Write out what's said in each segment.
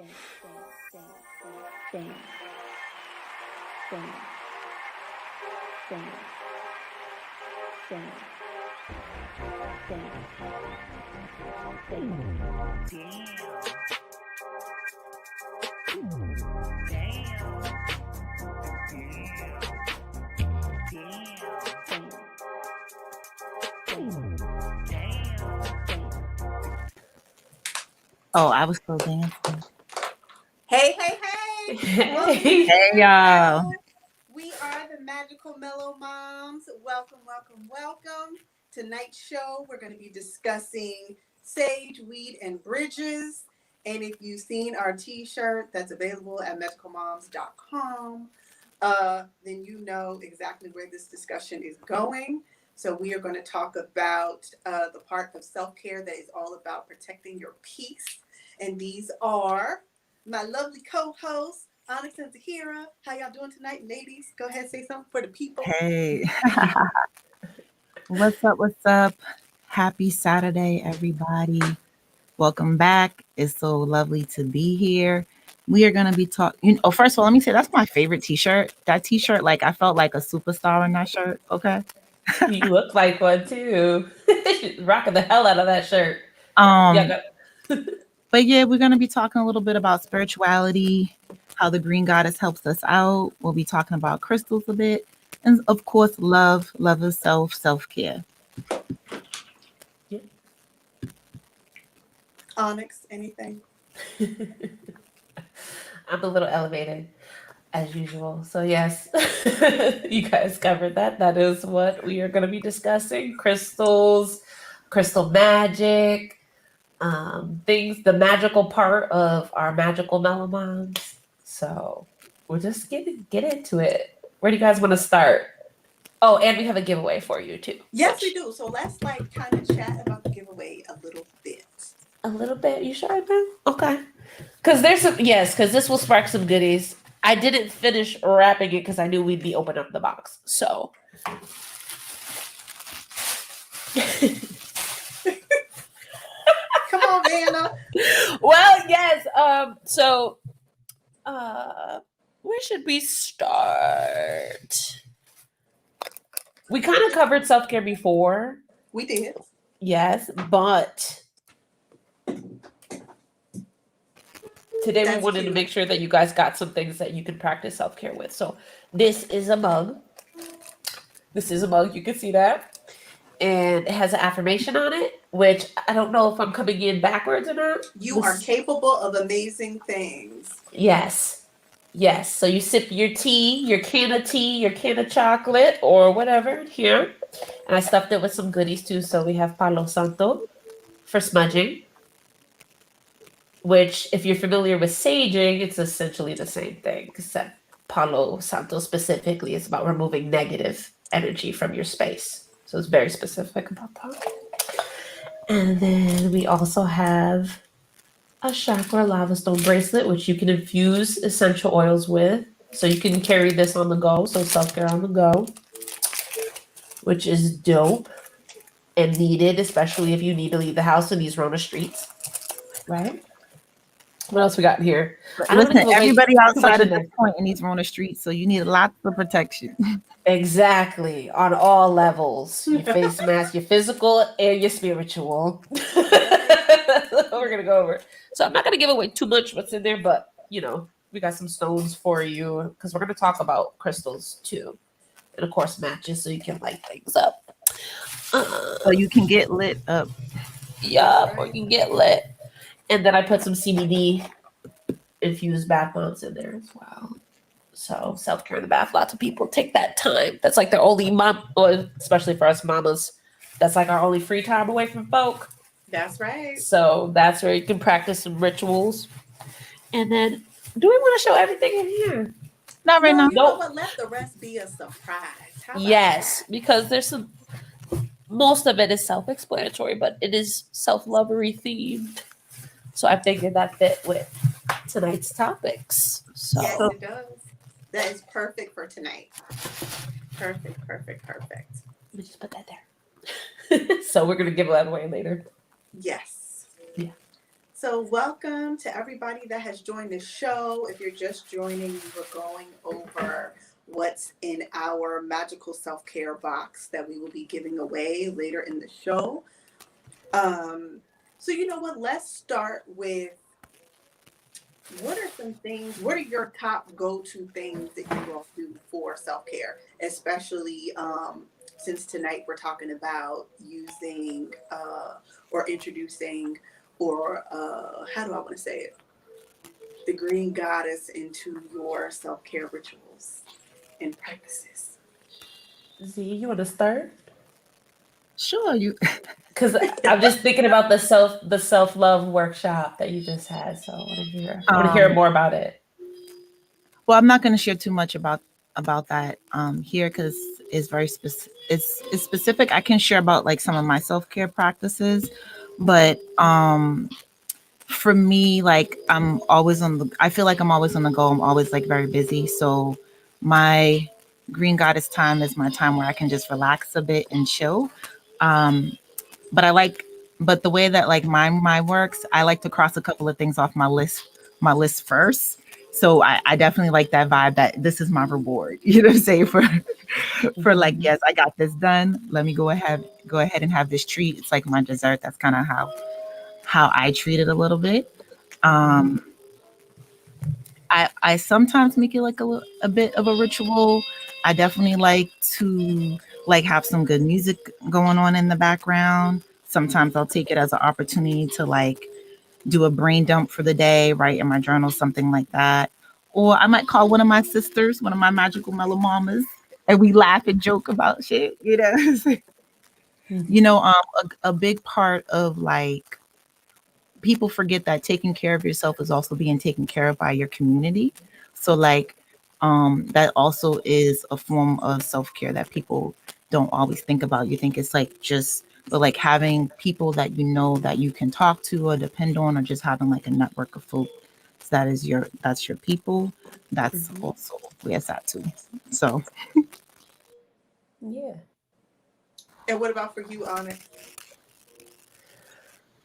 Oh, I was still dancing. Hey. Hey. Hey, y'all. We are the Magical Mellow Moms. Welcome. Tonight's show, we're going to be discussing sage, weed, and bridges. And if you've seen our t-shirt that's available at magicalmoms.com, then you know exactly where this discussion is going. So we are going to talk about the part of self-care that is all about protecting your peace. And these are my lovely co-hosts, Aunyx and Zahirah. How y'all doing tonight, ladies? Go ahead, say something for the people. Hey. What's up? Happy Saturday, everybody. Welcome back. It's so lovely to be here. We are going to be talking. First of all, let me say that's my favorite t-shirt. That t-shirt, like I felt like a superstar in that shirt. Okay. You look like one too. Rocking the hell out of that shirt. But yeah, we're going to be talking a little bit about spirituality, how the green goddess helps us out. We'll be talking about crystals a bit. And of course, love of self, self-care. Yeah. Aunyx, anything? I'm a little elevated as usual. So yes, you guys covered that. That is what we are going to be discussing. Crystals, crystal magic, things, the magical part of our magical melomoms. So we'll just get into it. Where do you guys want to start? Oh, and we have a giveaway for you too. Yes, we do. So let's kind of chat about the giveaway a little bit. A little bit? You sure, man? Okay. Because this will spark some goodies. I didn't finish wrapping it because I knew we'd be opening up the box. So. Come on, Vanna. Well, yes. Where should we start? We kind of covered self-care before. We did. Yes, but today we wanted to make sure that you guys got some things that you can practice self-care with. So this is a mug. You can see that. And it has an affirmation on it, which I don't know if I'm coming in backwards or not. You are capable of amazing things. Yes. So you sip your tea, your can of chocolate, or whatever here. And I stuffed it with some goodies too. So we have Palo Santo for smudging, which if you're familiar with saging, it's essentially the same thing, except Palo Santo specifically is about removing negative energy from your space. So it's very specific about that. And then we also have a chakra lava stone bracelet, which you can infuse essential oils with. So you can carry this on the go. So self-care on the go, which is dope and needed, especially if you need to leave the house in these Rona streets. Right? What else we got in here? Listen, everybody outside at this point in these Rona streets, so you need lots of protection. Exactly. On all levels. Your face mask, your physical and your spiritual. We're going to go over. So I'm not going to give away too much what's in there, but, we got some stones for you because we're going to talk about crystals too. And, of course, matches so you can light things up. So you can get lit up. Yeah, or you can get lit. And then I put some CBD infused bath bombs in there as well. So self-care in the bath. Lots of people take that time. That's like their only especially for us mamas. That's like our only free time away from folk. That's right. So that's where you can practice some rituals. And then, do we want to show everything in here? Not right now. You know what? Let the rest be a surprise. Yes, because there's most of it is self-explanatory, but it is self-lovery themed. So I figured that fit with tonight's topics. So. Yes, it does. That is perfect for tonight. Perfect. Let me just put that there. So we're going to give that away later. Yes. Yeah. So, welcome to everybody that has joined the show. If you're just joining, we were going over what's in our magical self care box that we will be giving away later in the show. Um, so, you know what? Let's start with what are some things, what are your top go to things that you all do for self care, especially since tonight we're talking about using or introducing or how do I want to say it? The green goddess into your self care rituals and practices. Z, you want to start? Sure, you. Because I'm just thinking about the self love workshop that you just had. So I want to hear. I want to hear Um, more about it. well, I'm not going to share too much about that here because it's very specific. It's specific. I can share about like some of my self care practices, but for me, like I'm always on the. I feel like I'm always on the go. I'm always like very busy. So my green goddess time is my time where I can just relax a bit and chill. Um, but I like, but the way that like my works, I like to cross a couple of things off my list first. So I definitely like that vibe that this is my reward. You know what I'm saying? For like, Mhm. yes, I got this done. Let me go ahead and have this treat. It's like my dessert. That's kind of how I treat it a little bit. Mhm. Um I sometimes make it like a bit of a ritual. I definitely like to like have some good music going on in the background. Sometimes I'll take it as an opportunity to like do a brain dump for the day, write in my journal, something like that. Or I might call one of my sisters, one of my magical mellow mamas, and we laugh and joke about shit, you know. Mhm. you know, a big part of like people forget that taking care of yourself is also being taken care of by your community. So like that also is a form of self-care that people don't always think about. You think it's like just but like having people that you know that you can talk to or depend on or just having like a network of folks that's your people. That's Mhm. also where it's at too. So Yeah. And what about for you, Onyx?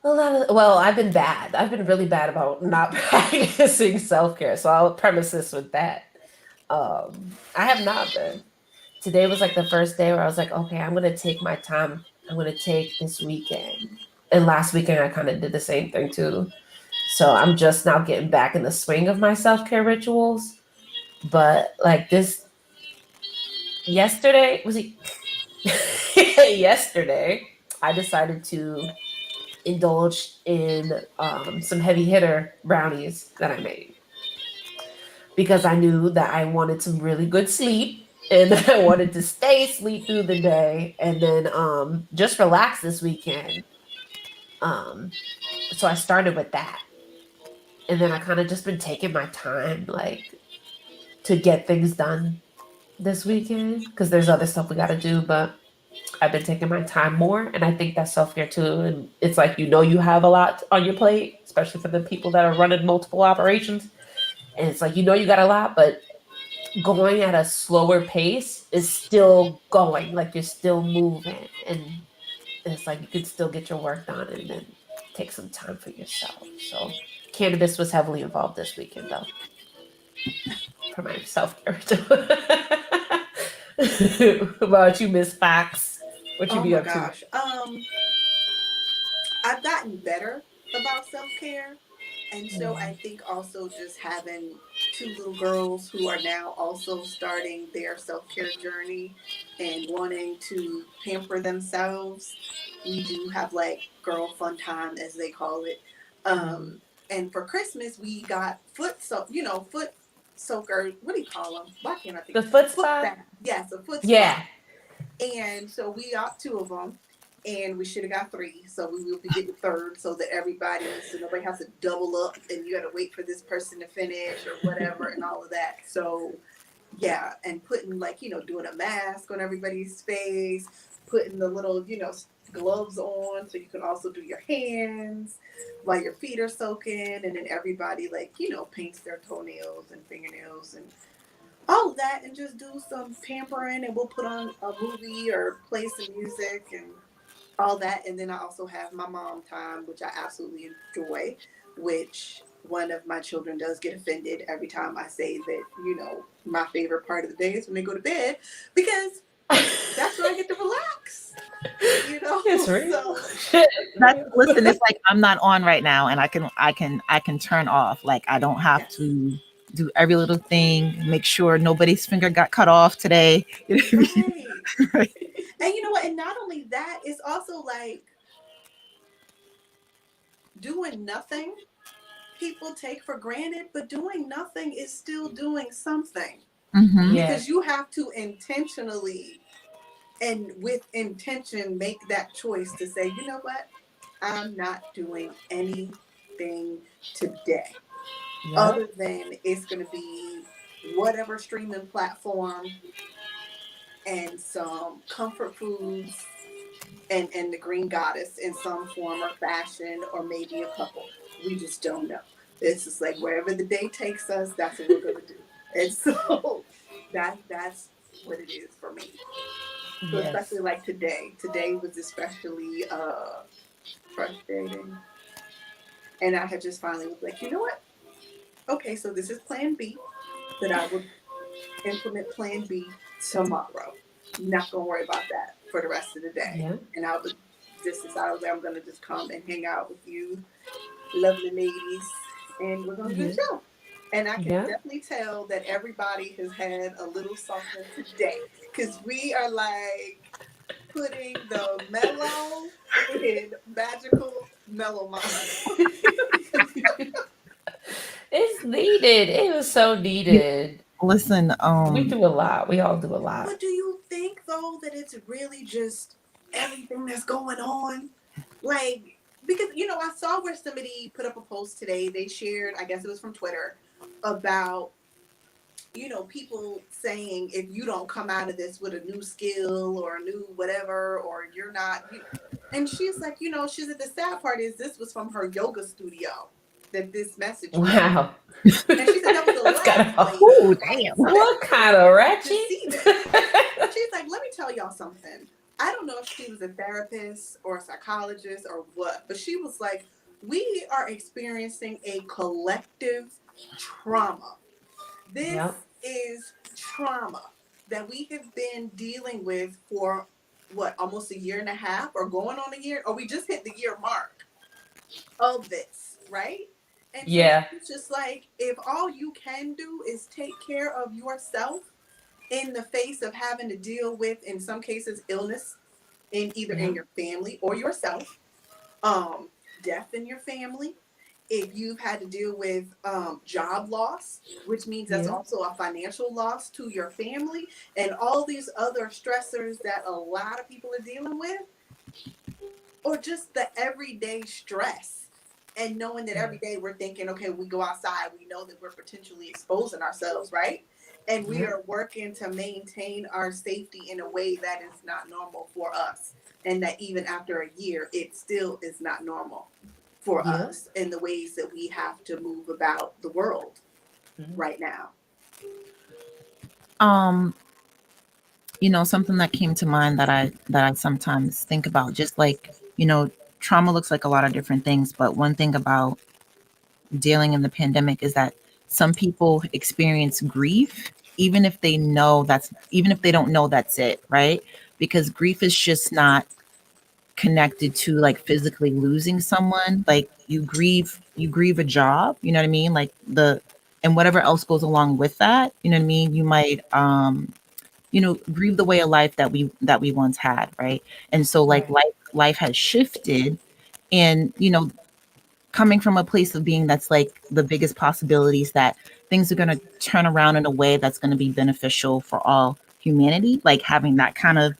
Well, I've been bad. I've been really bad about not practicing self care. So I'll premise this with that. I have not been. Today was like the first day where I was like, okay, I'm gonna take my time. I'm gonna take this weekend. And last weekend I kind of did the same thing too. So I'm just now getting back in the swing of my self care rituals. But like this yesterday was it yesterday? I decided to indulge in some heavy hitter brownies that I made because I knew that I wanted some really good sleep and that I wanted to stay asleep through the day and then just relax this weekend. Um, so I started with that. And then I kind of just been taking my time, like to get things done this weekend because there's other stuff we got to do. But I've been taking my time more, and I think that's self care too. And it's like you have a lot on your plate, especially for the people that are running multiple operations. And it's like you got a lot, but going at a slower pace is still going. Like you're still moving, and it's like you could still get your work done, and then take some time for yourself. So cannabis was heavily involved this weekend, though, for my self care. What about you, Miss Fox? What you Oh be my up to? gosh. I've gotten better about self care. And so I think also just having two little girls who are now also starting their self care journey and wanting to pamper themselves, we do have like girl fun time, as they call it. Mm. And for Christmas, we got foot soaker. What do you call them? Why can't I think? The foot Foot spa? bath. Yes, a foot spa. Yeah. And so we got two of them, and we should have got three. So we will be getting third, so that so nobody has to double up, and you got to wait for this person to finish or whatever, and all of that. So yeah, and putting like doing a mask on everybody's face, putting the little gloves on so you can also do your hands while your feet are soaking, and then everybody like paints their toenails and fingernails and all of that and just do some pampering and we'll put on a movie or play some music and all that. And then I also have my mom time, which I absolutely enjoy. which one of my children does get offended every time I say that, my favorite part of the day is when they go to bed, because that's when I get to relax, It's real. so. It's That's, real. listen, it's like I'm not on right now, and I can turn off. Like I don't have Yes. to do every little thing. Make sure nobody's finger got cut off today. Right. Right. And you know what? And not only that, it's also like doing nothing people take for granted, but doing nothing is still doing something, Mm-hmm. Yeah. because you have to intentionally and with intention make that choice to say, you know what? I'm not doing anything today Yeah. other than it's going to be whatever streaming platform and some comfort foods and the green goddess in some form or fashion, or maybe a couple. We just don't know. It's just like wherever the day takes us, that's what we're gonna do. And so that's what it is for me. So Yes. especially like today. Today was especially frustrating. And I had just finally was like, you know what? Okay, so this is plan B, that I would implement plan B tomorrow. Not gonna worry about that for the rest of the day. Yeah. And I would just decide, I was like, I'm gonna just come and hang out with you, lovely ladies, and we're gonna do the Yeah. show. And I can Yeah. definitely tell that everybody has had a little something today, because we are like putting the mellow in magical mellow moms. It's needed. It was so needed. Listen, We do a lot. We all do a lot. But do you think though that it's really just everything that's going on? Like, because I saw where somebody put up a post today. They shared, I guess it was from Twitter, about people saying if you don't come out of this with a new skill or a new whatever, or you're not. And she's like, she's at the sad part is this was from her yoga studio that this message was from. Wow. And she said that was the That's kind last of. place oh I damn. What expected kind of to ratchet? see this. She's like, let me tell y'all something. I don't know if she was a therapist or a psychologist or what, but she was like, we are experiencing a collective trauma. This Yep. is trauma that we have been dealing with for what, almost a year and a half, or going on a year, or we just hit the year mark of this, right? And so Yeah. it's just like, if all you can do is take care of yourself in the face of having to deal with, in some cases, illness in either in Yeah. your family or yourself, um, death in your family, if you've had to deal with job loss, which means that's Yeah. also a financial loss to your family, and all these other stressors that a lot of people are dealing with, or just the everyday stress. And knowing that every day we're thinking, okay, we go outside, we know that we're potentially exposing ourselves, right? And we Yeah. are working to maintain our safety in a way that is not normal for us. And that even after a year, it still is not normal for Yeah. us in the ways that we have to move about the world Mhm. right now. Um, something that came to mind that I sometimes think about, just like, trauma looks like a lot of different things, but one thing about dealing in the pandemic is that some people experience grief even if they don't know that's it, right? Because grief is just not connected to like physically losing someone. Like you grieve a job, you know what I mean? Like the and whatever else goes along with that, you know what I mean? You might grieve the way of life that we once had, right? And so like Right. life has shifted, and coming from a place of being that's like the biggest possibilities that things are going to turn around in a way that's going to be beneficial for all humanity, like having that kind of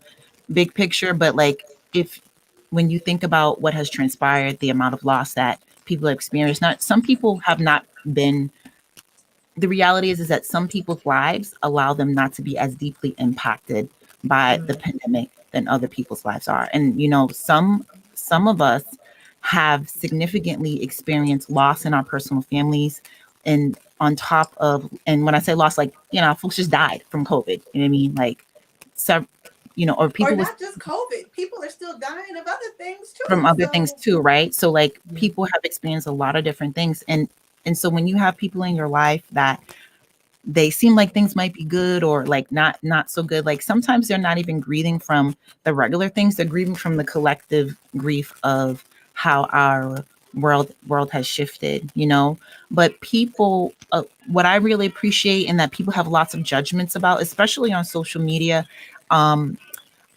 big picture. But like, if when you think about what has transpired, the amount of loss that people have experienced, not some people have not been, the reality is that some people's lives allow them not to be as deeply impacted by the Mm. pandemic than other people's lives are. And some of us have significantly experienced loss in our personal families, and on top of, and when I say loss, like folks just died from COVID, you know what I mean? Like, so or Or people with not just COVID. People are still dying of other things from too. other things So too, right? So like Yeah. people have experienced a lot of different things, and so when you have people in your life that they seem like things might be good or like not so good, like sometimes they're not even grieving from the regular things, they're grieving from the collective grief of how our world has shifted, but people, what I really appreciate and that people have lots of judgments about, especially on social media. um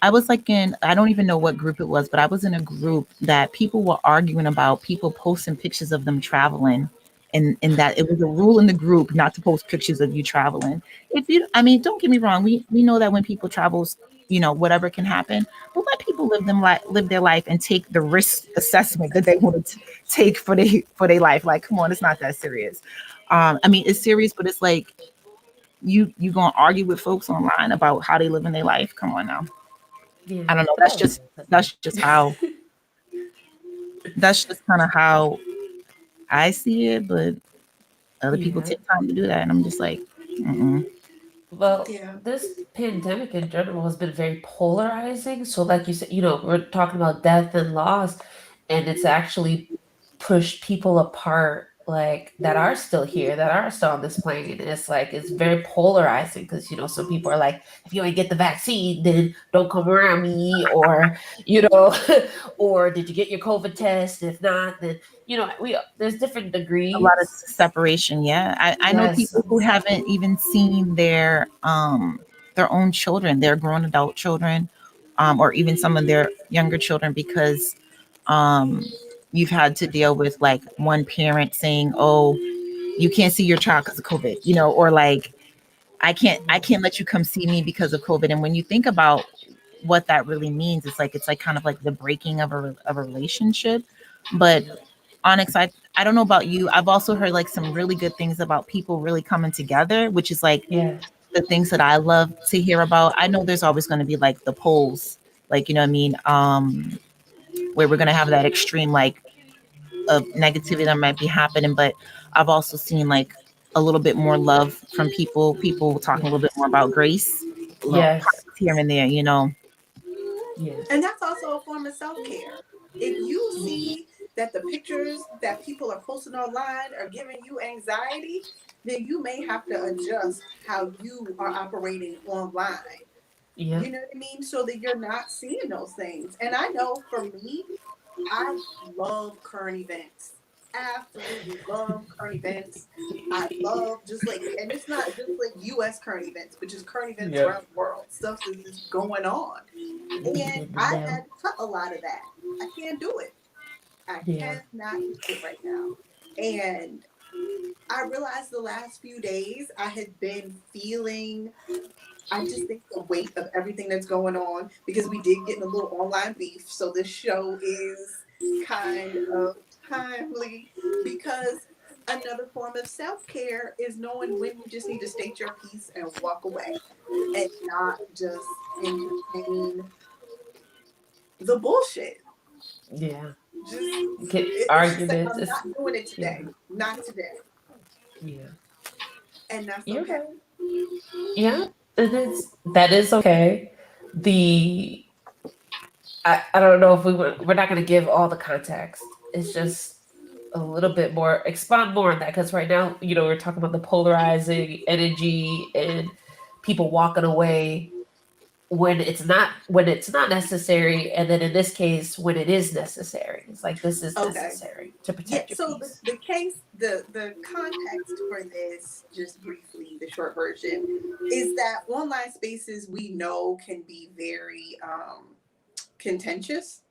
I was like I don't even know what group it was, but I was in a group that people were arguing about people posting pictures of them traveling. And that it was a rule in the group not to post pictures of you traveling. If you, I mean, don't get me wrong. We know that when people travels, whatever can happen, but let people live their life and take the risk assessment that they want to take for their life. Like, come on, it's not that serious. I mean, it's serious, but it's like you gonna argue with folks online about how they live in their life. Come on now. Yeah. I don't know. But that was That's just how that's just kind of how I see it. But other people yeah. take time to do that, and I'm just like, mm-mm. Well, yeah. this pandemic in general has been very polarizing. So, like you said, we're talking about death and loss, and it's actually pushed people apart, like that are still here, that are still on this plane. And it's like, it's very polarizing because, some people are like, if you ain't get the vaccine, then don't come around me, or, or did you get your COVID test? If not, then, there's different A lot of degrees. separation. Yeah, I know Yes. people who haven't even seen their own children, their grown adult children, or even some of their younger children because um, you've had to deal with like one parent saying, "Oh, you can't see your child because of COVID," or like I can't let you come see me because of COVID. And when you think about what that really means, it's like kind of like the breaking of a relationship. But Yep. Onyx, I don't know about you. I've also heard like some really good things about people really coming together, which is like Yeah. the things that I love to hear about. I know there's always going to be like the polls, like what I mean, where we're going to have that extreme like of negativity that might be happening, but I've also seen like a little bit more love from people talking a little bit more Yes. about grace, a little Yes. kindness here and there. Yes. And that's also a form of self care. If you see that the pictures that people are posting online are giving you anxiety, then you may have to adjust how you are operating online. You Yep. know what I mean? So that you're not seeing those things. And I know for me, I love current events. Absolutely love current events. I love just like, and it's not just like US current events, but just current events Yep. around the world, stuff that's just going on. And Need to I've know. had to cut a lot of that. I can't do it. I Yeah. cannot do it right now. And I realized the last few days I had been feeling, I just think the weight of everything that's going on because we did get in a little online beef. So this show is kind of timely because another form of self care is knowing when you just need to state your piece and walk away and not just entertain the bullshit. Yeah. Just Get it's just like arguments. I'm It's, not doing it yeah. today. Not today. Yeah. And that's You're okay. right. Yeah. That is okay. The I don't know if we're not going to give all the context. It's just a little bit more, expand more on that, because right now, we're talking about the polarizing energy and people walking away when it's not necessary, and then in this case when it is necessary. It's like, this is Okay. necessary to Yeah, protect your so the, peace. the case, the context for this, just briefly, the short version, is that online spaces we know can be very contentious.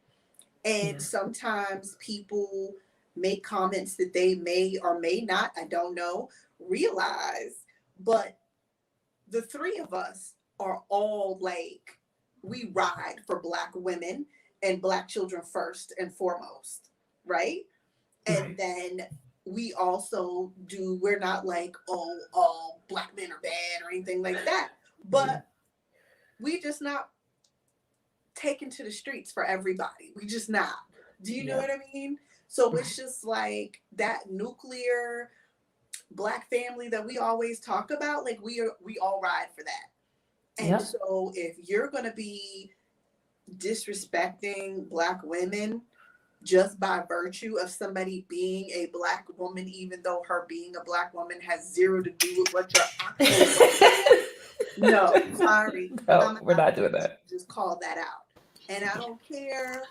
And Yeah. sometimes people make comments that they may or may not, I don't know, realize. But the three of us are all like, we ride for Black women and Black children first and foremost, right? And Right. then we also do, we're not like, oh, all Black men are bad or anything like that. Yeah. But we just not taken to the streets for everybody. We just not. Do you know Yeah. what I mean? So it's Right. just like that nuclear Black family that we always talk about. Like we all ride for that. And Yep. so if you're going to be disrespecting Black women just by virtue of somebody being a Black woman, even though her being a Black woman has zero to do with what your actual race is, no, sorry. I'm No, gonna we're have not to doing that. just call that out. And I don't care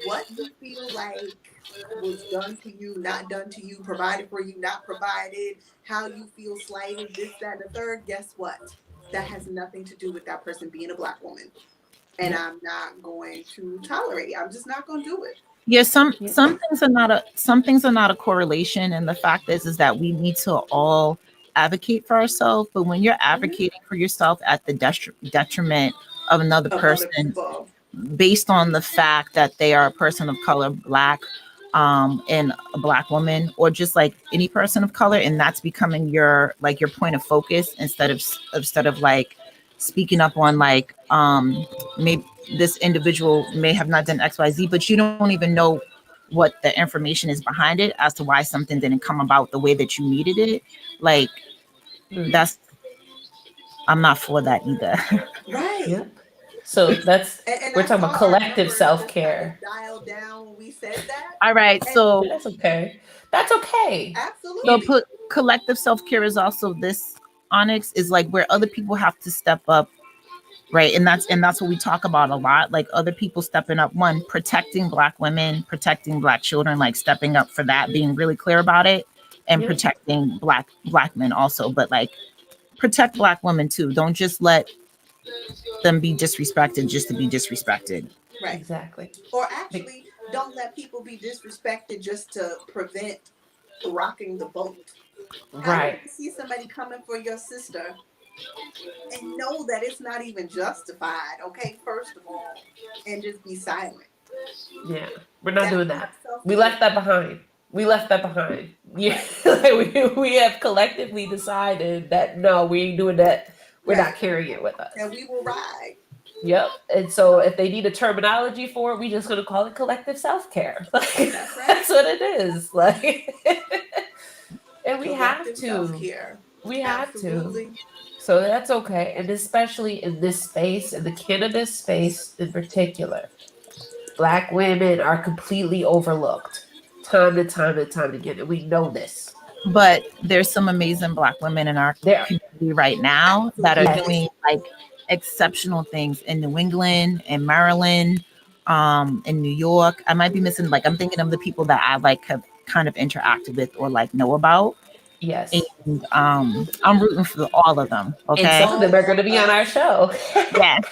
what you feel like was done to you, not done to you, provided for you, not provided, how you feel slighted, this, that, and the third. Guess what? That has nothing to do with that person being a Black woman. And Yep. I'm not going to tolerate it. I'm just not going to do it. Yeah, Yep. some things are not a correlation, and the fact is that we need to all advocate for ourselves. But when you're Mm-hmm. advocating for yourself at the detriment of another Of other person, people. based on the fact that they are a person of color, black, and a black woman, or just like any person of color, and that's becoming your like your point of focus instead of like speaking up on like maybe this individual may have not done XYZ, but you don't even know what the information is behind it as to why something didn't come about the way that you needed it. Like Mm. that's I'm not for that either. Right. Yep. So that's And we're I talking about saw our collective numbers just kind of self-care. dial down when we said that. All right, And so That's okay. That's okay. so You absolutely. put collective self-care is also this. Onyx is like where other people have to step up, right? And that's what we talk about a lot, like other people stepping up, one, protecting black women, protecting black children, like stepping up for that, being really clear about it, and yep. protecting black men also, but like protect black women too. Don't just let them be disrespected just to be disrespected. Right. Exactly. Or Be- actually, don't let people be disrespected just to prevent rocking the boat. How you Right. gonna see somebody coming for your sister and know that it's not even justified, okay, first of all, and just be silent? Yeah. We're not That's doing not that. We self-care. left that behind. We left that behind. Yeah. Right. Like we have collectively decided that no, we ain't doing that. We're not Right. carrying it with And us. we will ride. Yep. And so if they need a terminology for it, we just gonna call it collective self-care. Like That's right. that's what it is. Like and we have Collective to. self-care. We have to. Absolutely. So that's okay. And especially in this space, in the cannabis space in particular, black women are completely overlooked time and time and time again. And we know this. But there's some amazing black women in our There, community right now that are Absolutely. doing yes, like exceptional things in New England and Maryland, in New York. I might be missing, like I'm thinking of the people that I like have kind of interacted with or like know about. yes. And I'm rooting for all of them. And Okay. some of them are All going of to be on our us. show. Yes.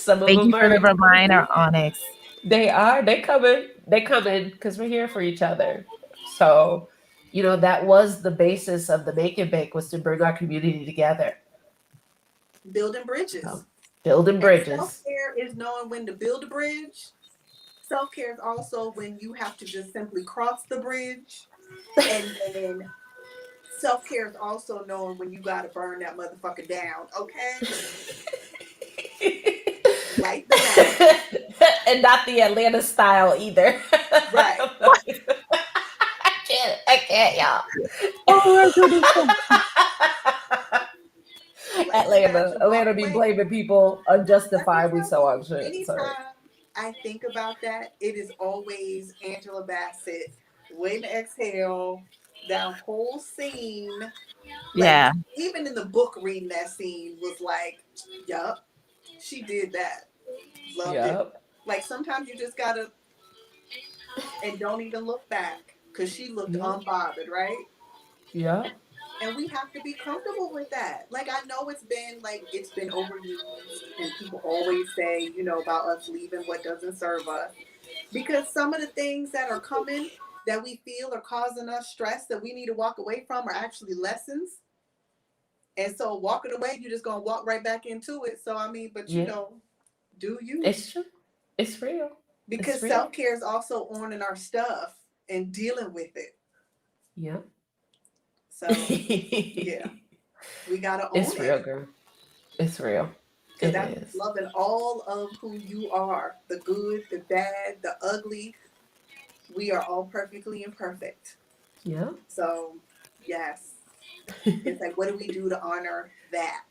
Some of Thank them you for are the reminder, exclusive. Onyx. They are. They coming. They coming because we're here for each other. So, that was the basis of the Make and Bake was to bring our community together. Building bridges. So, building And bridges. self-care is knowing when to build a bridge. Self-care is also when you have to just simply cross the bridge. And then self-care is also knowing when you gotta burn that motherfucker down. Okay? Light the match. And not the Atlanta style either. Right. I can't, y'all. Oh my goodness. Light the match Atlanta. and walk Atlanta be away. blaming people Let me unjustifiably tell so you, on shit. So anytime I think about that, it is always Angela Bassett, Waiting to Exhale, that whole scene. Like, Yeah. even in the book, reading that scene was like, yup, she did that. Loved it. yep. Like, sometimes you just gotta, and don't even look back, because she looked Yep. unbothered, right? Yep. And we have to be comfortable with that. Like, I know it's been overused, and people always say, about us leaving what doesn't serve us. Because some of the things that are coming that we feel are causing us stress that we need to walk away from are actually lessons. And so walking away, you're just gonna walk right back into it. So I mean, but Yeah. do you? It's true. It's real. It's Because real. self-care is also owning our stuff and dealing with it. Yep. So yeah, we gotta own It's it. real, girl. It's real. Because It that's is. loving all of who you are, the good, the bad, the ugly. We are all perfectly imperfect. Yep. So yes. It's like, what do we do to honor that?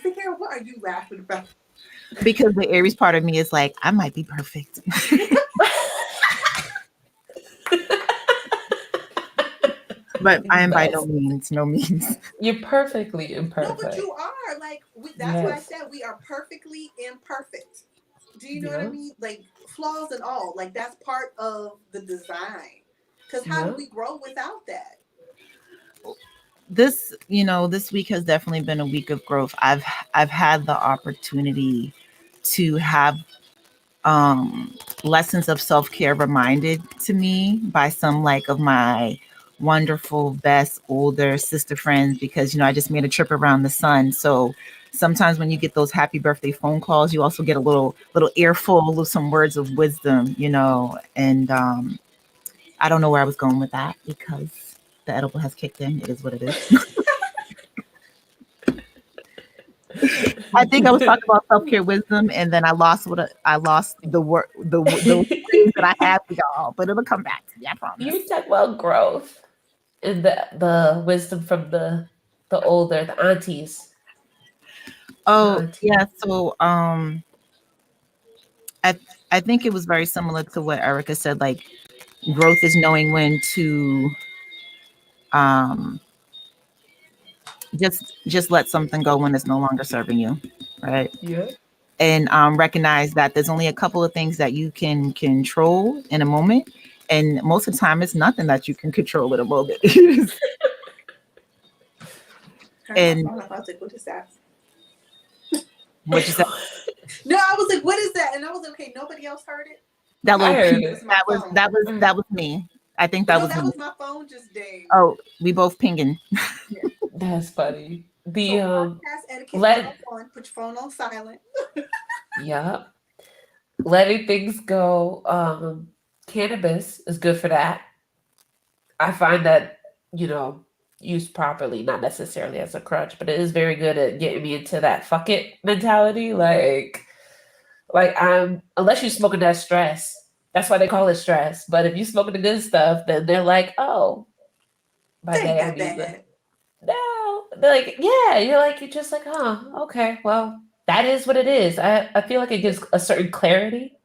Zahirah, what are you laughing about? Because the Aries part of me is like, I might be perfect. But I am by no Best. means, no means. You're perfectly No, but you imperfect. are like that's why I Yes. said we are perfectly imperfect. Do you know what I Yeah. mean? Like flaws and all. Like that's part of the design. Because how do Yeah. we grow without that? This, this week has definitely been a week of growth. I've had the opportunity to have um lessons of self-care reminded to me by some like of my wonderful best older sister friends, because I just made a trip around the sun. So sometimes when you get those happy birthday phone calls, you also get a little earful of some words of wisdom, and I don't know where I was going with that because the edible has kicked in. It is what it is. I think I was talking about self care wisdom, and then I lost the word, those things that I had for y'all. But it'll come back to me, I promise. You talk about growth and the wisdom from the older, the aunties. The Oh aunties. yeah, so I I think it was very similar to what Erica said. Like growth is knowing when to um just let something go when it's no longer serving you, right? Yeah. And recognize that there's only a couple of things that you can control in a moment, and most of the time it's nothing that you can control in a moment. Turn my And phone off. I was like, what is that? what you said, No, I was like, what is that? And I was like, okay, nobody else heard it. that I little I heard ping, think it was it. my phone. that was me. I think that No, was that me. was my phone just dinged. Oh, we both pinging. Yeah. That's funny. The So podcast etiquette let 101, put your phone on silent. yeah, letting things go. Cannabis is good for that. I find that, you know, used properly, not necessarily as a crutch, but it is very good at getting me into that fuck it mentality. Like I'm unless you're smoking that stress. That's why they call it stress. But if you smoking the good stuff, then they're like, oh, by It ain't they I that mean the bad. no. They're like, yeah, you're just like, huh, okay, well, that is what it is. I feel like it gives a certain clarity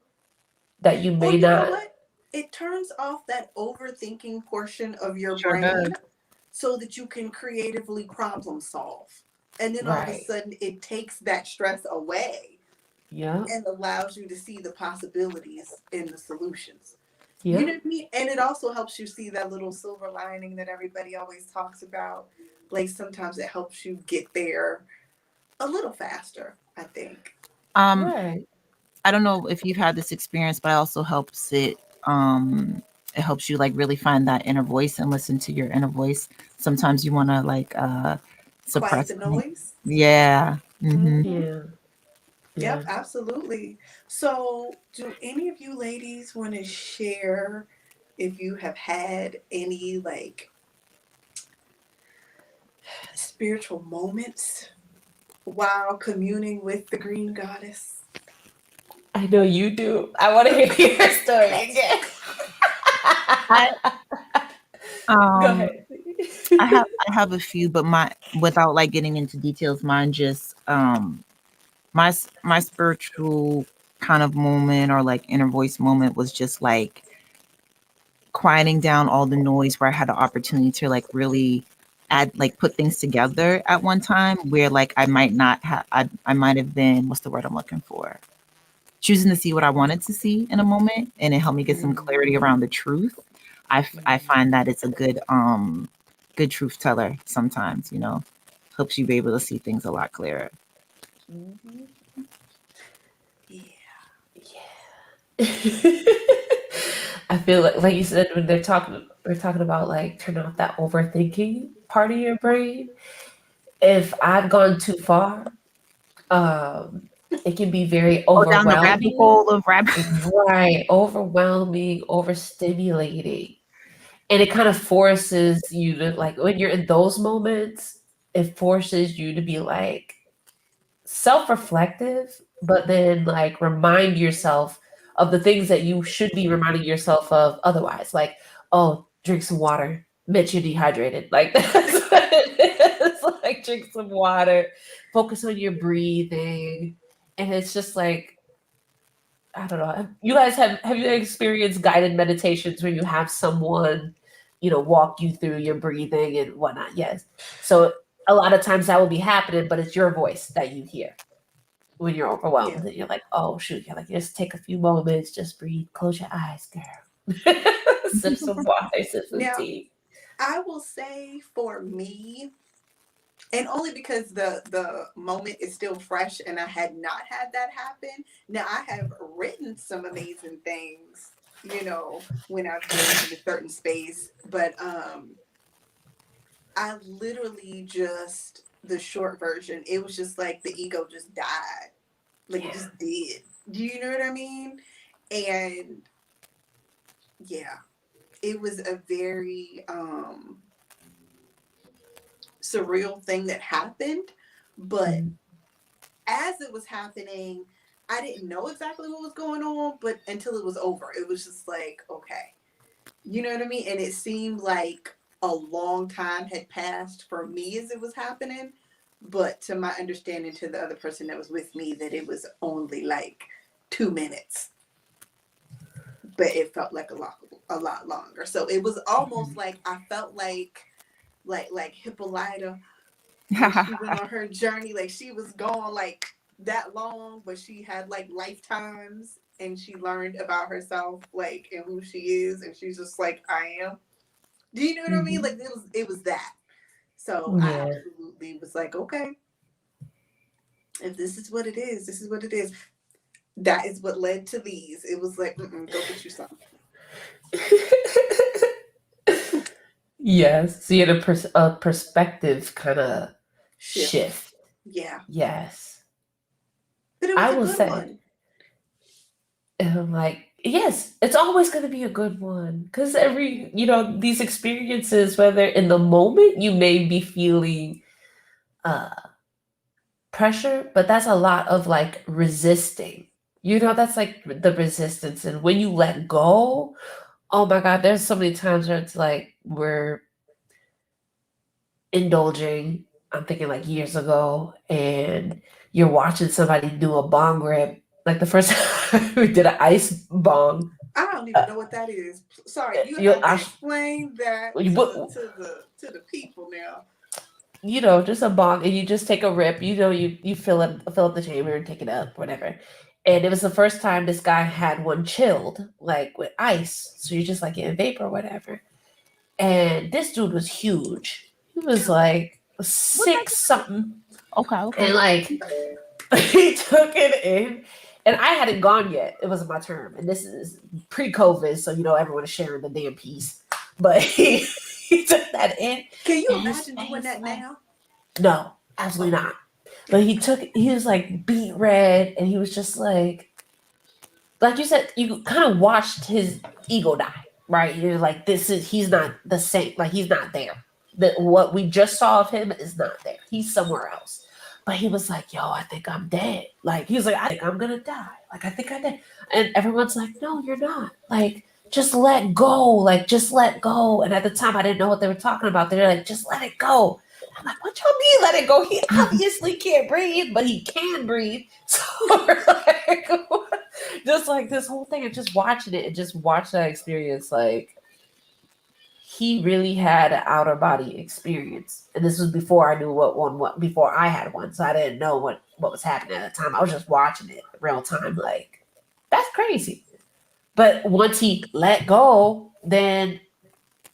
that you Or may you know not. what? It turns off that overthinking portion of your Sure does. brain so that you can creatively problem solve. And then all of a Right. sudden, it takes that stress away Yeah. and allows you to see the possibilities in the solutions. You Yeah. know what I mean? And it also helps you see that little silver lining that everybody always talks about. Like sometimes it helps you get there a little faster, I think. Um, Right. I don't know if you've had this experience, but it also it helps you like really find that inner voice and listen to your inner voice. Sometimes you want to like Quiet suppress the it. noise. Yeah. Hmm. Hmm. Yeah. Yep, Yeah. absolutely. So, do any of you ladies want to share if you have had any like spiritual moments while communing with the green goddess? I know you do. I want to hear your story again. I Go um ahead. I have a few, but my without like getting into details, mine just my spiritual kind of moment or like inner voice moment was just like quieting down all the noise, where I had the opportunity to like really add like put things together at one time, where like I might not have I might have been, what's the word I'm looking for, choosing to see what I wanted to see in a moment, and it helped me get some clarity Mm, around the truth. I mm, find that it's a good truth teller sometimes, helps you be able to see things a lot clearer. mhm. Yeah. Yeah. I feel like you said when they're talking about like turn off that overthinking part of your brain. If I've gone too far, it can be very Go down the rabbit overwhelming. hole of rabbit. Right, overwhelming, overstimulating. And it kind of forces you to like when you're in those moments, it forces you to be like self-reflective, but then like remind yourself of the things that you should be reminding yourself of otherwise. Like, oh, drink some water. bitch, you're dehydrated. Like that's what it is. Like drink some water, focus on your breathing. And it's just like, I don't know. You guys have you experienced guided meditations where you have someone, walk you through your breathing and whatnot? Yes. So a lot of times that will be happening, but it's your voice that you hear when you're Yeah. overwhelmed. And you're like, oh shoot, you're like, just take a few moments, just breathe, close your eyes, girl. Sip some water, sip some Now, tea. I will say for me, and only because the moment is still fresh and I had not had that happen. Now I have written some amazing things, when I've been in a certain space, but I literally just the short version, it was just like the ego just died. Like it Yeah. just did. Do you know what I mean? And yeah, it was a very surreal thing that happened, but Mm. as it was happening, I didn't know exactly what was going on, but until it was over, it was just like, okay, you know what I mean? And it seemed like a long time had passed for me as it was happening, but to my understanding, to the other person that was with me, that it was only like 2 minutes, but it felt like a lot longer. So it was almost like I felt like Hippolyta when she went on her journey, like she was gone like that long, but she had like lifetimes and she learned about herself, like, and who she is, and she's just like, I am. Do you know what I mean? Like it was that. So I Yeah. absolutely was like, okay, if this is what it is, this is what it is. That is what led to these. It was like, go get you some. Yes. So you had a perspective kind of Shift. shift. Yeah. Yes. But it was I a will good say, one. and I'm like, yes, it's always going to be a good one. Because these experiences, whether in the moment you may be feeling uh, pressure, but that's a lot of like resisting. That's like the resistance. And when you let go, oh my God, there's so many times where it's like we're indulging. I'm thinking like years ago, and you're watching somebody do a bong rip. Like the first time we did an ice bong. I don't Uh, even know what that is. Sorry, you you, have to I, explain that you, to the people now. just a bong, and you just take a rip. You fill up the chamber and take it up, whatever. And it was the first time this guy had one chilled, like with ice. So you're just like getting vapor or whatever. And this dude was huge. He was like What type six something, of okay, okay. and like he took it in, and I hadn't gone yet. It wasn't my term, and this is pre-COVID, so everyone is sharing the damn piece. But he took that in, Can you and his imagine doing face that like, now? no, absolutely not. But he was like beet red, and he was just like you said, you kind of watched his ego die, right? You're like, he's not the same, like he's not there. That what we just saw of him is not there. He's somewhere else. But he was like, yo, I think I'm dead. Like he was like, I think I'm gonna die. Like I think I'm dead. And everyone's like, no, you're not. Like just let go. Like just let go. And at the time, I didn't know what they were talking about. They're like, just let it go. I'm like, what y'all mean let it go? He obviously can't breathe, but he can breathe. So we're like, just like this whole thing and just watching it and just watch that experience, like he really had an outer body experience. And this was before I knew what before I had one, so I didn't know what was happening at the time. I was just watching it real time, like that's crazy. But once he let go, then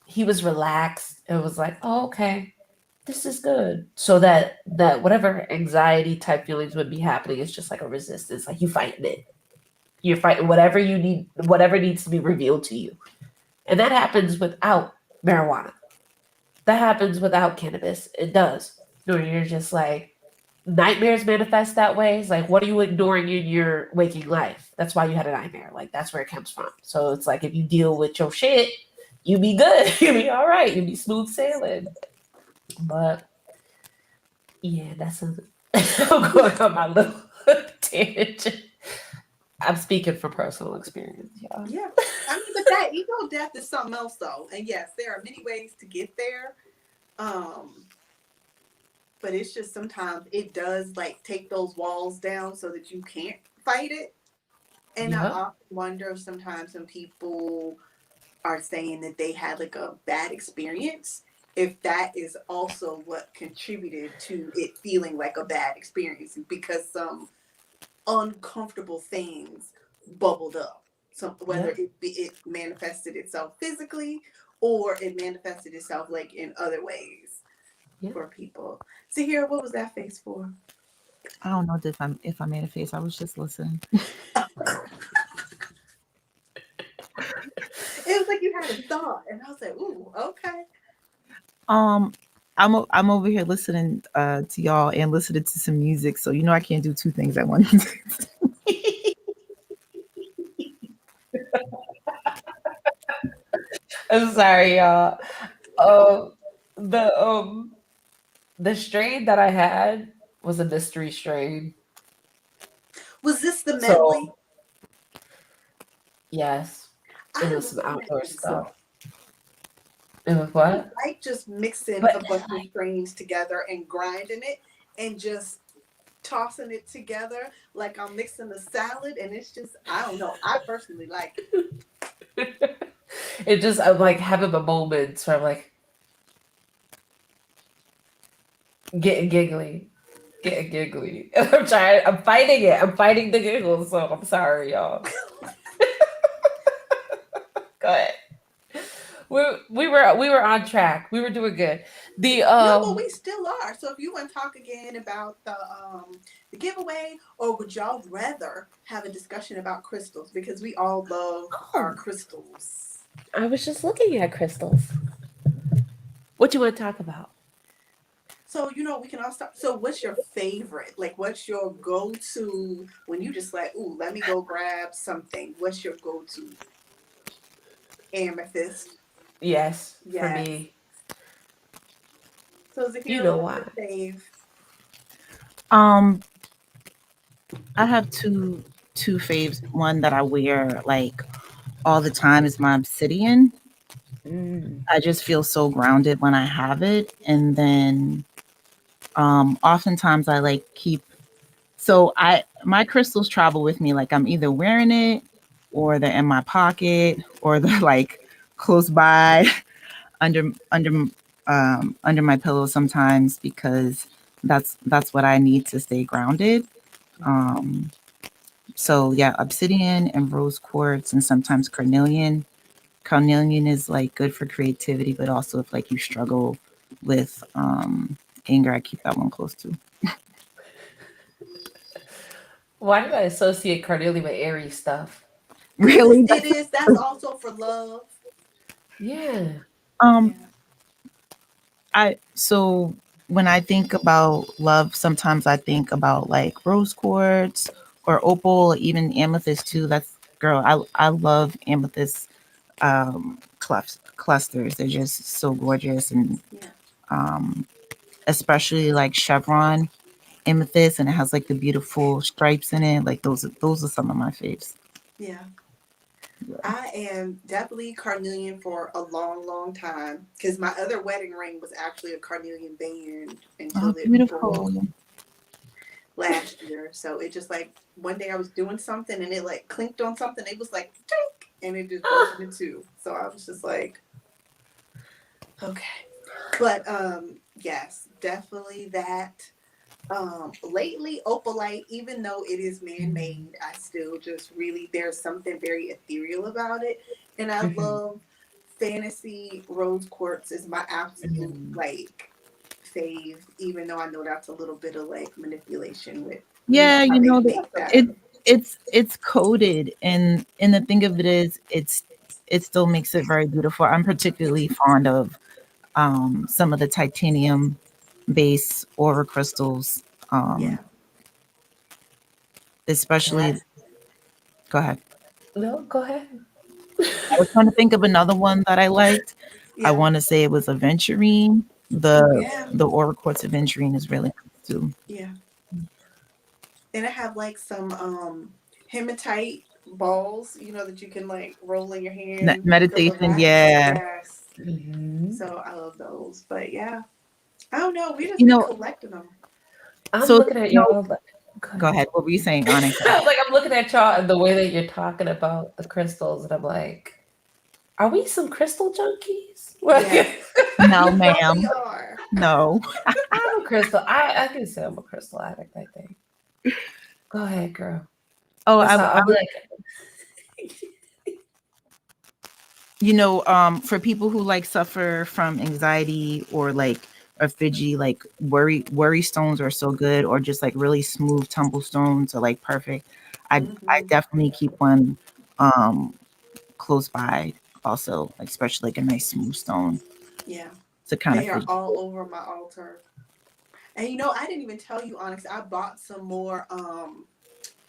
he was relaxed. It was like, oh, okay, this is good. So that whatever anxiety type feelings would be happening is just like a resistance, like you fighting it. You're fighting whatever you need, whatever needs to be revealed to you. And that happens without marijuana. That happens without cannabis. It does. No, you're just like nightmares manifest that way. It's like, what are you ignoring in your waking life? That's why you had a nightmare. Like that's where it comes from. So it's like if you deal with your shit, you be good. You be all right. You be smooth sailing. But yeah, that's I'm going on my little tangent. I'm speaking from personal experience, yeah. Yeah. I mean, but that ego death is something else though. And yes, there are many ways to get there. Um, but it's just sometimes it does like take those walls down so that you can't fight it. And I Yep. often wonder sometimes when people are saying that they had like a bad experience, if that is also what contributed to it feeling like a bad experience because some uncomfortable things bubbled up. So whether Yep. it manifested itself physically or it manifested itself like in other ways Yep. for people. Zahira, what was that face for? I don't know if I made a face. I was just listening. It was like you had a thought, and I was like, "Ooh, okay." Um, I'm over here listening to y'all and listening to some music. So I can't do two things at once. I'm sorry, y'all. Um, the um the strain that I had was a mystery strain. Was this the medley? So yes, it I was some love outdoor medley stuff. stuff. It was I what? like just mixing But a bunch of strains together and grinding it and just tossing it together like I'm mixing a salad. And it's just, I don't know. I personally like it. it just I'm like having the moments where I'm like getting giggly, getting giggly. I'm trying. I'm fighting it. I'm fighting the giggles. So I'm sorry, y'all. Go ahead. We were on track. We were doing good. The No, but we still are. So if you want to talk again about the giveaway, or would y'all rather have a discussion about crystals because we all love our oh, crystals. I was just looking at crystals. What you want to talk about? So we can all start. So what's your favorite? Like, what's your go-to when you just like, ooh, let me go grab something? What's your go-to? Amethyst. Yes, for Yes. me. So You Zahira, know what's why? your fave? um, I have two faves. One that I wear like all the time is my obsidian. Mm. I just feel so grounded when I have it, and then oftentimes I like keep. So I my crystals travel with me. Like I'm either wearing it, or they're in my pocket, or they're like close by under under my pillow sometimes because that's what I need to stay grounded. Um, so yeah, obsidian and rose quartz and sometimes carnelian. Carnelian is like good for creativity, but also if like you struggle with anger, I keep that one close to. Why did I associate Carnelia with airy stuff? Because Really? it is. That's also for love. Yeah. Um, Yeah. I so when I think about love, sometimes I think about like rose quartz or opal, or even amethyst too. That's girl. I love amethyst clusters. They're just so gorgeous, and Yeah. um, especially like chevron amethyst, and it has like the beautiful stripes in it. Like those are some of my faves. Yeah. Yeah. I am definitely carnelian for a long, long time because my other wedding ring was actually a carnelian band Oh, until it broke beautiful. last year. So it just like one day I was doing something and it like clinked on something. It was like tink, and it just broke into two. So I was just like, okay. But yes, definitely that. Lately opalite, even though it is man-made, I still just really there's something very ethereal about it. And I Mhm. love fantasy rose quartz is my absolute Mm. like fave, even though I know that's a little bit of like manipulation with Yeah, how they that make that. it it's coded, and the thing of it is it still makes it very beautiful. I'm particularly fond of some of the titanium base aura crystals. Yeah. Especially That go ahead. no, go ahead. I was trying to think of another one that I liked. I Yeah. want to say it was Aventurine. Oh The yeah. the aura quartz Aventurine is really nice too. Yeah. Then I have like some hematite balls, that you can like roll in your hand and feel the Meditation, relax. yeah. Yes. Mhm. So I love those. But yeah, I don't know. We just You be know, collecting them. I'm so looking at y'all. Go go ahead. ahead. What were you saying, Onyx? I was like, I'm looking at y'all and the way that you're talking about the crystals, and I'm like, are we some crystal junkies? Yes. Like, No, You know we ma'am. are. No. I'm a crystal. I can say I'm a crystal addict, I think. Go ahead, girl. Oh, That's I, how I I'm was, like, for people who like suffer from anxiety or like are fidgety, like worry stones are so good, or just like really smooth tumble stones are like perfect. I Hmm. definitely keep one um close by also, like especially like a nice smooth stone Yeah. to kind of They are fidget. all over my altar. And I didn't even tell you, Onyx, I bought some more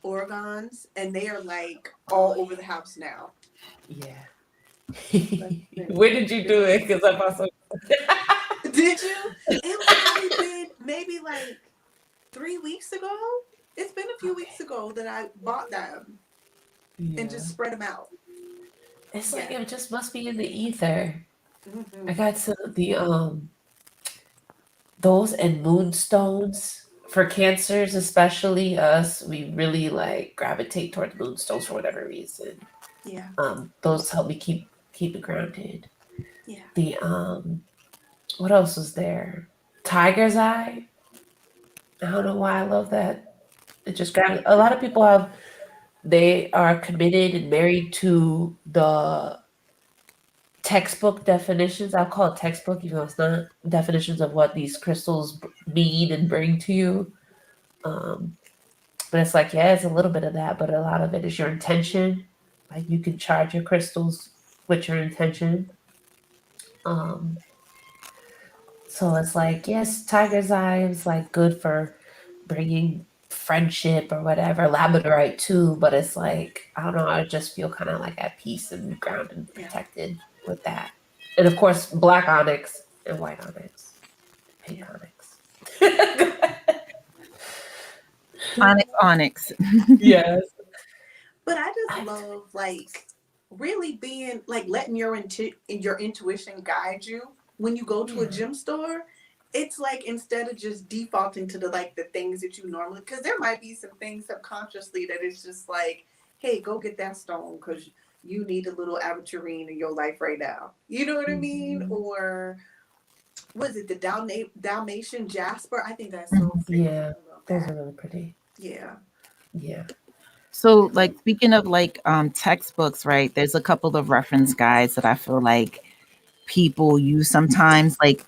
organs and they are like all oh, over the house now. yeah. Let's Where see. did you do it? This. Because I'm also. Did you? It's probably been maybe like 3 weeks ago. It's been a few weeks Okay. ago that I bought them and Yeah. just spread them out. It's like Yeah. it just must be in the ether. I Hmm. got some of the those and moonstones for cancers, especially us. We really like gravitate towards moonstones for whatever reason. Yeah. Those help me keep it grounded. Yeah. The what else was there? Tiger's eye. I don't know why I love that. It just grabs. A lot of people have. They are committed and married to the textbook definitions. I'll call it textbook, even though it's not definitions of what these crystals mean and bring to you. Um, but it's like, yeah, it's a little bit of that, but a lot of it is your intention. Like you can charge your crystals with your intention. Um, so it's like, yes, tiger's eye is like good for bringing friendship or whatever. Labradorite too, but it's like I don't know. I just feel kind of like at peace and grounded and Yeah. protected with that. And of course, black onyx and white onyx, pink Yeah. onyx. Onyx. Yes. But I just I, love like really being like letting your intuition guide you when you go to a yeah. gym store. It's like instead of just defaulting to the things that you normally, because there might be some things subconsciously that it's just like, hey, go get that stone because you need a little aventurine in your life right now. You know what I mean? Mhm. Or was it the Dalmatian Jasper? I think that's so Mhm. pretty. Yeah. I love Those are that. really pretty. Yeah. Yeah. So, Yeah. like speaking of like textbooks, right? There's a couple of reference guides that I feel like people use sometimes, like,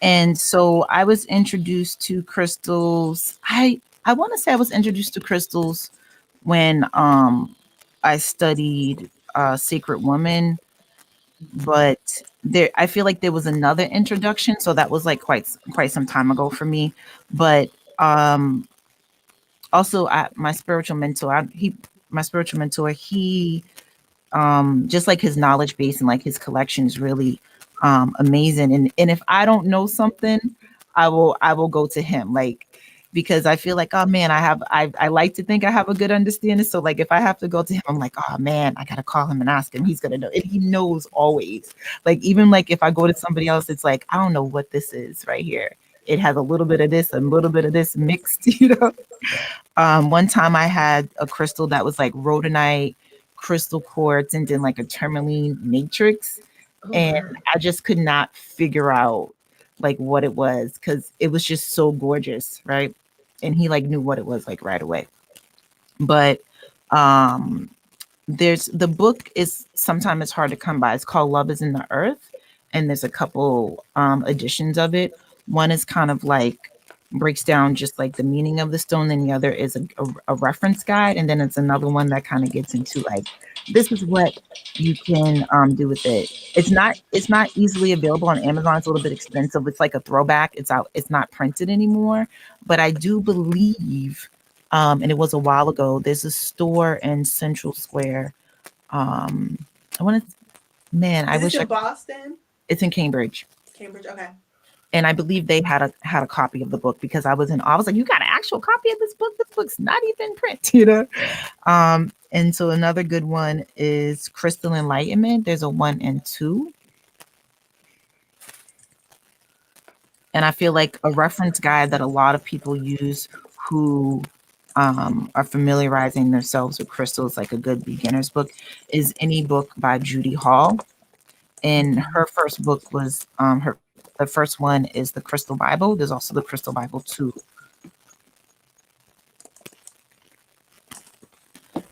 and so I was introduced to crystals. I want to say I was introduced to crystals when I studied Sacred Woman, but there I feel like there was another introduction, so that was like quite some time ago for me. But also my spiritual mentor, my spiritual mentor, he just like his knowledge base and like his collection is really amazing, and if I don't know something, I will go to him, like, because I feel like, oh man, I like to think I have a good understanding, so like if I have to go to him, I'm like, oh man, I gotta call him and ask him, he's gonna know, and he knows always. Like even like if I go to somebody else, it's like, I don't know what this is right here, it has a little bit of this, a little bit of this mixed, one time I had a crystal that was like rhodonite, crystal quartz, and then like a tourmaline matrix. Oh And wow. I just could not figure out like what it was because it was just so gorgeous, right? And he like knew what it was like right away. But um there's the book is sometimes it's hard to come by. It's called Love is in the Earth, and there's a couple editions of it. One is kind of like breaks down just like the meaning of the stone, and the other is a reference guide, and then it's another one that kind of gets into like this is what you can do with it. It's not easily available on Amazon. It's a little bit expensive. It's like a throwback. It's out. It's not printed anymore, but I do believe and it was a while ago. There's a store in Central Square. I want to, man, I Is this wish I. in Boston? It's in Cambridge, Cambridge. Okay. and I believe they had a copy of the book because I was like, you got an actual copy of this book? This book's not even print, And so another good one is Crystal Enlightenment. There's a 1 and 2. And I feel like a reference guide that a lot of people use who are familiarizing themselves with crystals, like a good beginner's book, is any book by Judy Hall. And her first book was the first one is the Crystal Bible. There's also the Crystal Bible 2.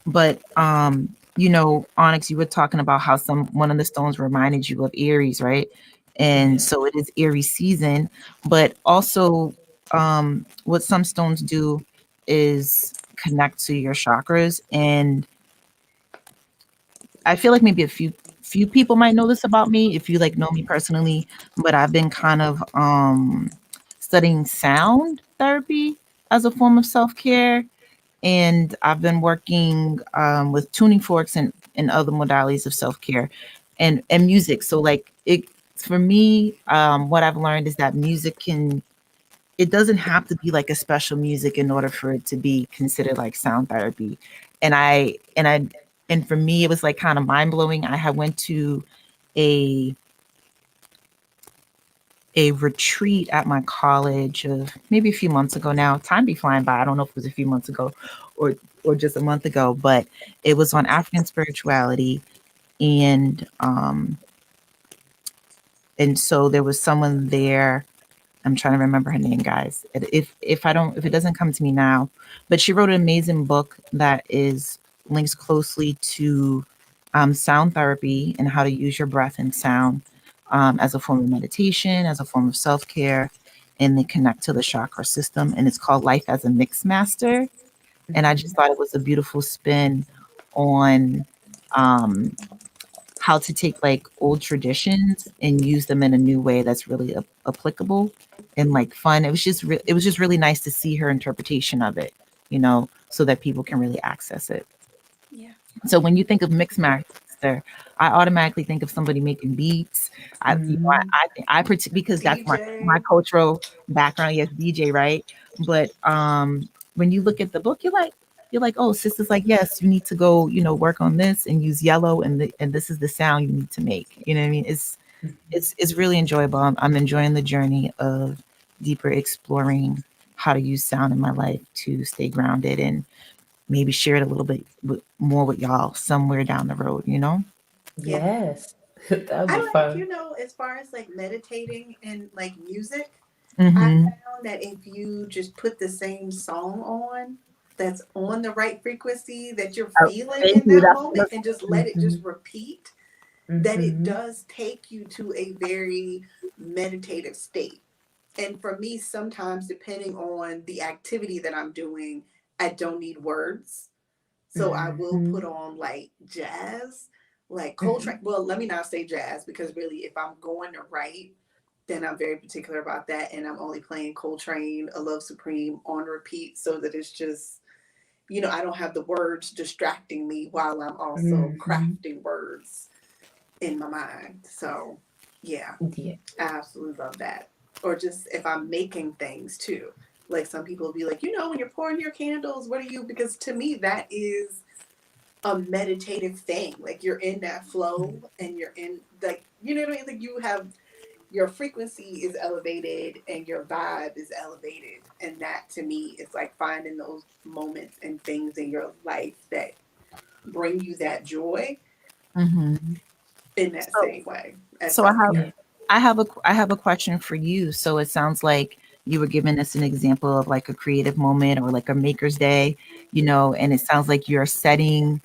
But Onyx, you were talking about how one of the stones reminded you of Aries, right? And so it is Aries season, but also what some stones do is connect to your chakras. And I feel like maybe a few people might know this about me if you like know me personally, but I've been kind of studying sound therapy as a form of self-care, and I've been working with tuning forks and other modalities of self-care and music. So like it for me, what I've learned is that music it doesn't have to be like a special music in order for it to be considered like sound therapy. And and for me it was like kind of mind blowing. I had went to a a retreat at my college of maybe a few months ago now. Time be flying by. I don't know if it was a few months ago or just a month ago, but it was on African spirituality. And and so there was someone there. I'm trying to remember her name, guys. If it doesn't come to me now, but she wrote an amazing book that is links closely to sound therapy and how to use your breath and sound as a form of meditation, as a form of self care, and they connect to the chakra system. And it's called Life as a Mix Master. And I just thought it was a beautiful spin on um, how to take like old traditions and use them in a new way that's really applicable and like fun. It was just really nice to see her interpretation of it, so that people can really access it. Yeah. So when you think of mix master, I automatically think of somebody making beats. Because that's my DJ. cultural background. Yes, DJ, right? But when you look at the book, you're like, oh, sister's like, yes, you need to go, work on this and use yellow, and this is the sound you need to make. You know what I mean? It's really enjoyable. I'm enjoying the journey of deeper exploring how to use sound in my life to stay grounded and maybe share it a little bit more with y'all somewhere down the road. Yeah. Yes. That would I be like, fun. as far as like meditating and like music, I Mm-hmm. found that if you just put the same song on that's on the right frequency that you're feeling Thank in you. that That's moment what and just let it Mhm. just repeat, that it Mhm. does take you to a very meditative state. And for me, sometimes depending on the activity that I'm doing, I don't need words. So I will put Mhm. on like jazz, like Coltrane. Mhm. Well, let me not say jazz because really, if I'm going to write, then I'm very particular about that. And I'm only playing Coltrane, A Love Supreme on repeat so that it's just, I don't have the words distracting me while I'm also Mhm. crafting words in my mind. So, yeah, Yeah. I absolutely love that. Or just if I'm making things too. Like some people will be like, when you're pouring your candles, what are you? Because to me, that is a meditative thing. Like you're in that flow and you're in, like, you know what I mean? Like you have, your frequency is elevated and your vibe is elevated. And that to me is like finding those moments and things in your life that bring you that joy Mm-hmm. in that So, same way as so self Yeah. care. I have a question for you. So it sounds like you were giving us an example of like a creative moment or like a maker's day, and it sounds like you're setting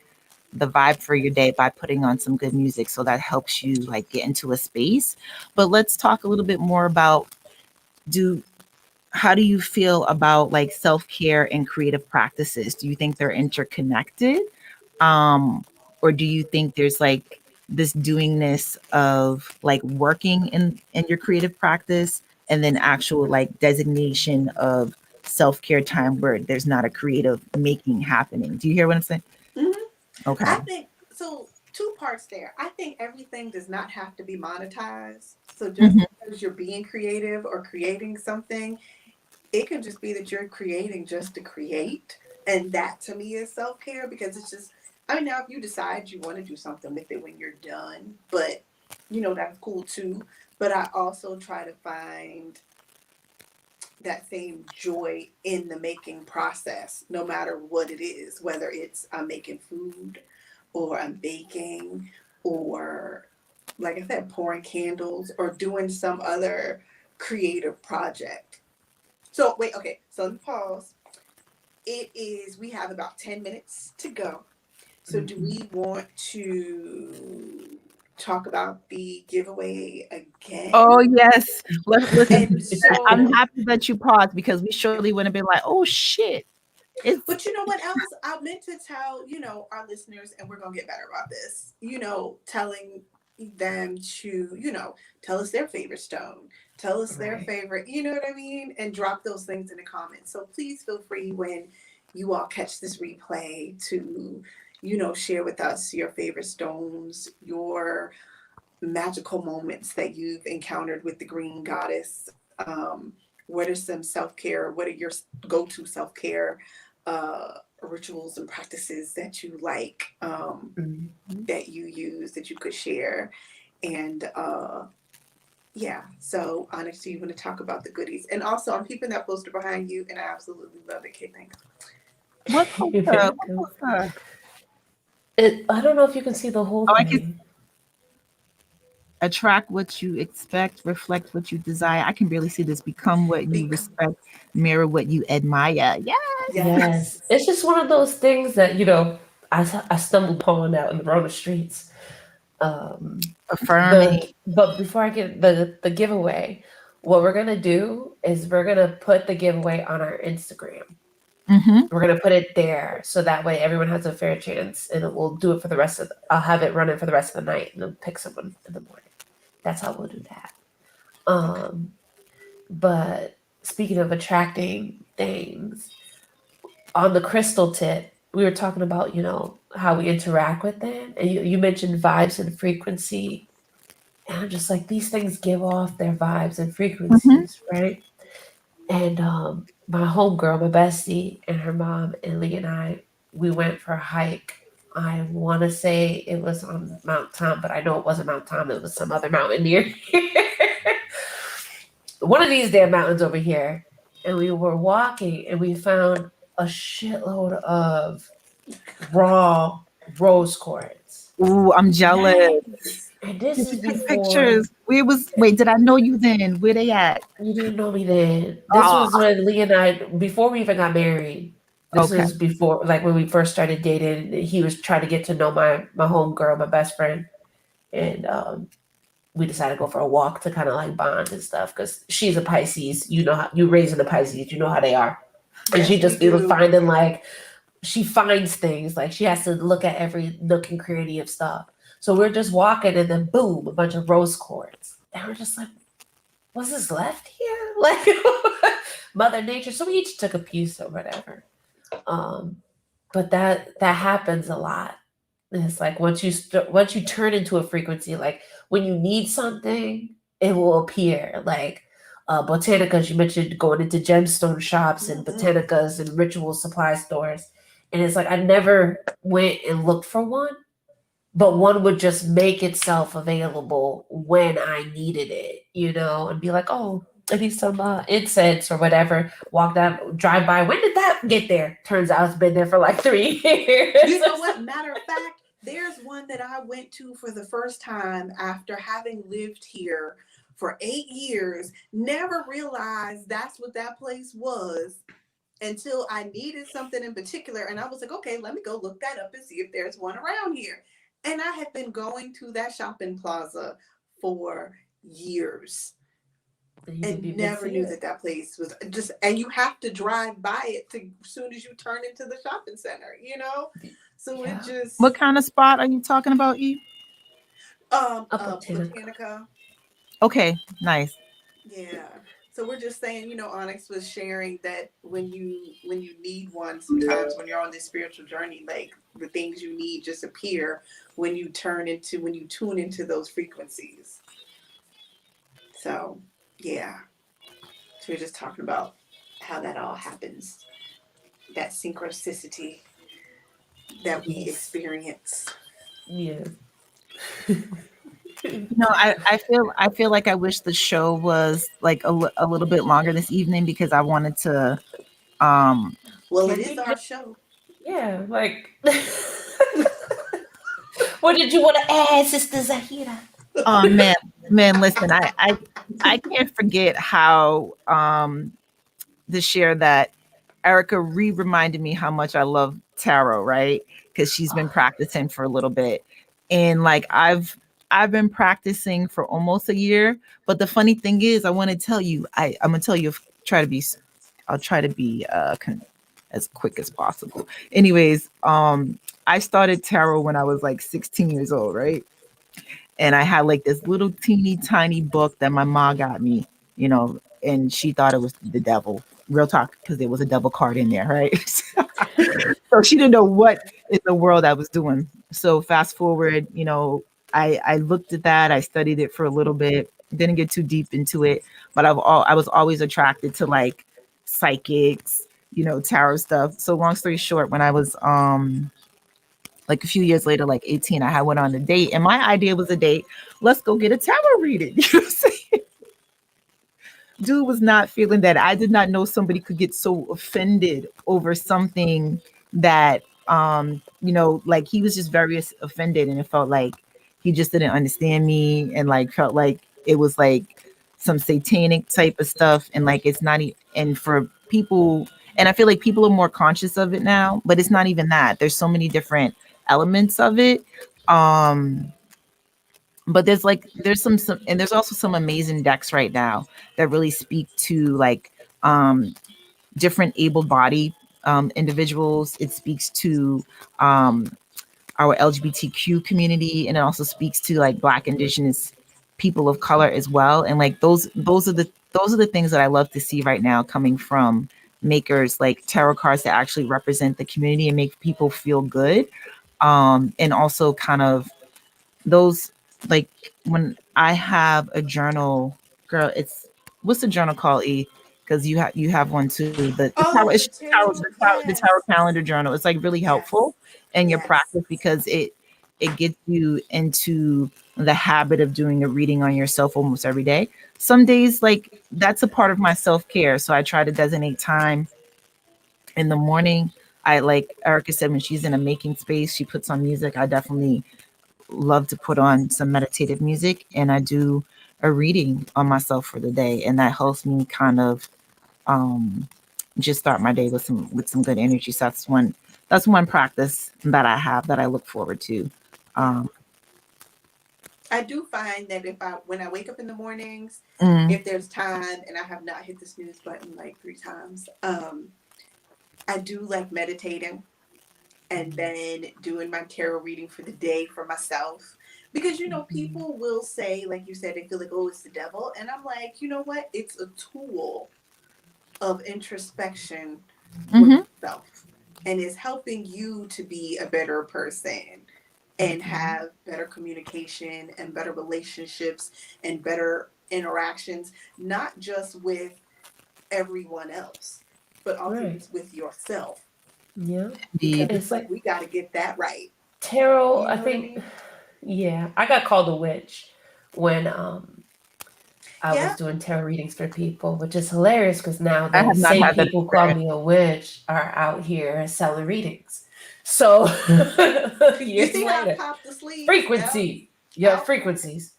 the vibe for your day by putting on some good music. So that helps you like get into a space. But let's talk a little bit more about do how do you feel about like self-care and creative practices? Do you think they're interconnected? Um, or do you think there's like this doingness of like working in your creative practice and then actual like designation of self-care time where there's not a creative making happening? Do you hear what I'm saying? Mm-hmm. I Okay. think so. Two parts there. I think everything does not have to be monetized. So just Mhm. because you're being creative or creating something, it can just be that you're creating just to create. And that to me is self care because it's just I mean, now if you decide you want to do something with it when you're done, but that's cool too. But I also try to find that same joy in the making process, no matter what it is, whether it's I'm making food or I'm baking or, like I said, pouring candles or doing some other creative project. So, wait, okay, so let me pause. We have about 10 minutes to go. So, do Mhm. we want to talk about the giveaway again? Oh yes. Listen, And I'm so, happy that you paused because we surely wouldn't have been like, oh shit. It's but you know what else? I meant to tell, our listeners, and we're going to get better about this, telling them to, tell us their favorite stone, tell us their Right. favorite, you know what I mean? And drop those things in the comments. So please feel free when you all catch this replay to, share with us your favorite stones, your magical moments that you've encountered with the green goddess. What are some self-care? What are your go-to self-care rituals and practices that you like, Mhm. that you use, that you could share? And yeah, so Aunyx, you want to talk about the goodies? And also, I'm keeping that poster behind you, and I absolutely love it. Okay, thanks. what You're poster? very What good. poster? I don't know if you can see the whole Oh, I can thing. attract what you expect, reflect what you desire. I can really see this. Become what you Bec- respect, mirror what you admire. Yes. Yes, yes. it's just one of those things that I stumbled upon out in the Rona streets. Um, Affirming. but before I get the giveaway, what we're gonna do is we're gonna put the giveaway on our Instagram. Mm-hmm. We're gonna put it there so that way everyone has a fair chance, and we'll do it for the rest of. I'll have it running for the rest of the night, and then pick someone in the morning. That's how we'll do that. Okay. Um, but speaking of attracting things, on the crystal tip, we were talking about how we interact with them, and you mentioned vibes and frequency, and I'm just like these things give off their vibes and Mm-hmm. frequencies, right? And my homegirl, my bestie, and her mom and Lee and I, we went for a hike. I want to say it was on Mount Tom, but I know it wasn't Mount Tom. It was some other mountain near here. One of these damn mountains over here. And we were walking and we found a shitload of raw rose quartz. Ooh, I'm jealous. Yes. And this Did is you take before pictures? Where was wait, did I know you then? Where they at? you didn't know me then. This Oh, was when Lee and I, before we even got married. This okay. was before, like when we first started dating. He was trying to get to know my home girl, my best friend, and we decided to go for a walk to kind of like bond and stuff. Because she's a Pisces, you know how you raising the Pisces, you know how they are, and she Yes, we just be do. finding like she finds things like she has to look at every nook and cranny of stuff. So we're just walking, and then boom, a bunch of rose quartz, and we're just like, was this left here? Like Mother Nature. So we each took a piece or whatever. Um, but that happens a lot. And it's like once you turn into a frequency, like when you need something, it will appear. Like botanicas, you mentioned going into gemstone shops and Mm-hmm. botanicas and ritual supply stores, and it's like I never went and looked for one, but one would just make itself available when I needed it, and be like, oh, I need some incense or whatever. Walk down, drive by. When did that get there? Turns out it's been there for like 3 years. You know what? Matter of fact, there's one that I went to for the first time after having lived here for 8 years. Never realized that's what that place was until I needed something in particular. And I was like, okay, let me go look that up and see if there's one around here. And I have been going to that shopping plaza for years And you didn't and even never see knew it. that that place was just, and you have to drive by it to as soon as you turn into the shopping center. So it Yeah, What just kind of spot are you talking about, E? a botanica. Botanica. Okay, nice. Yeah. So we're just saying, Onyx was sharing that when you need one, sometimes when you're on this spiritual journey, like the things you need just appear when you tune into those frequencies. So yeah. So we're just talking about how that all happens, that synchronicity. that we Yes. experience. Yeah. I feel like I wish the show was like a little bit longer this evening because I wanted to um Well, it Can is we our just, show. yeah, like, what did you want to add, Sister Zahira? oh man, listen, I can't forget how the share that Erika reminded me how much I love tarot, right? Because she's been practicing for a little bit. And like I've been practicing for almost a year. But the funny thing is, I want to tell you, I'm gonna tell you try to be I'll try to be as quick as possible. Anyways, I started tarot when I was like 16 years old, right? And I had like this little teeny tiny book that my mom got me, and she thought it was the devil. Real talk, because there was a devil card in there, right? So she didn't know what in the world I was doing. So fast forward, I looked at that, I studied it for a little bit, didn't get too deep into it, but I was always attracted to like psychics, tarot stuff. So long story short, when I was like a few years later, like 18, I had went on a date, and my idea was a date. Let's go get a tarot reading. You know what I'm saying? Dude was not feeling that. I did not know somebody could get so offended over something that, like he was just very offended, and it felt like he just didn't understand me, and like felt like it was like some satanic type of stuff, and like it's not. And for people, and I feel like people are more conscious of it now, but it's not even that. There's so many different elements of it. Um, but there's some and there's also some amazing decks right now that really speak to like um different able-bodied individuals. It speaks to um our LGBTQ community, and it also speaks to like Black, Indigenous people of color as well. And like those are the things that I love to see right now coming from makers like tarot cards that actually represent the community and make people feel good. And also kind of those, like, when I have a journal, girl, it's what's the journal called? Because you have one too. The tarot, Oh, it's the just tarot, tarot. the tarot Yes. calendar journal. It's like really Yes. helpful in your Yes. practice because it gets you into the habit of doing a reading on yourself almost every day. Some days, like, that's a part of my self-care, so I try to designate time in the morning. I, like Erica said, when she's in a making space, she puts on music. I definitely love to put on some meditative music, and I do a reading on myself for the day, and that helps me kind of um just start my day with some good energy. So that's one practice that I have that I look forward to. Yeah. um I do find that when I wake up in the mornings, mm, if there's time and I have not hit the snooze button like 3 times, I do like meditating and then doing my tarot reading for the day for myself. Because, people will say, like you said, they feel like, oh, it's the devil. And I'm like, you know what? It's a tool of introspection with mhm. yourself. And it's helping you to be a better person and have better communication and better relationships and better interactions, not just with everyone else, but also Right. just with yourself. Yeah. Because Indeed. it's It's like like we got to get that right. tarot, You I know what I think, mean? yeah, I got called a witch when I was Yeah. doing tarot readings for people, which is hilarious because now I the have not same had that people who call experience. me a witch are out here selling readings. So You years see how I later, popped the sleeves? Yep. frequency, yeah, Okay. frequencies.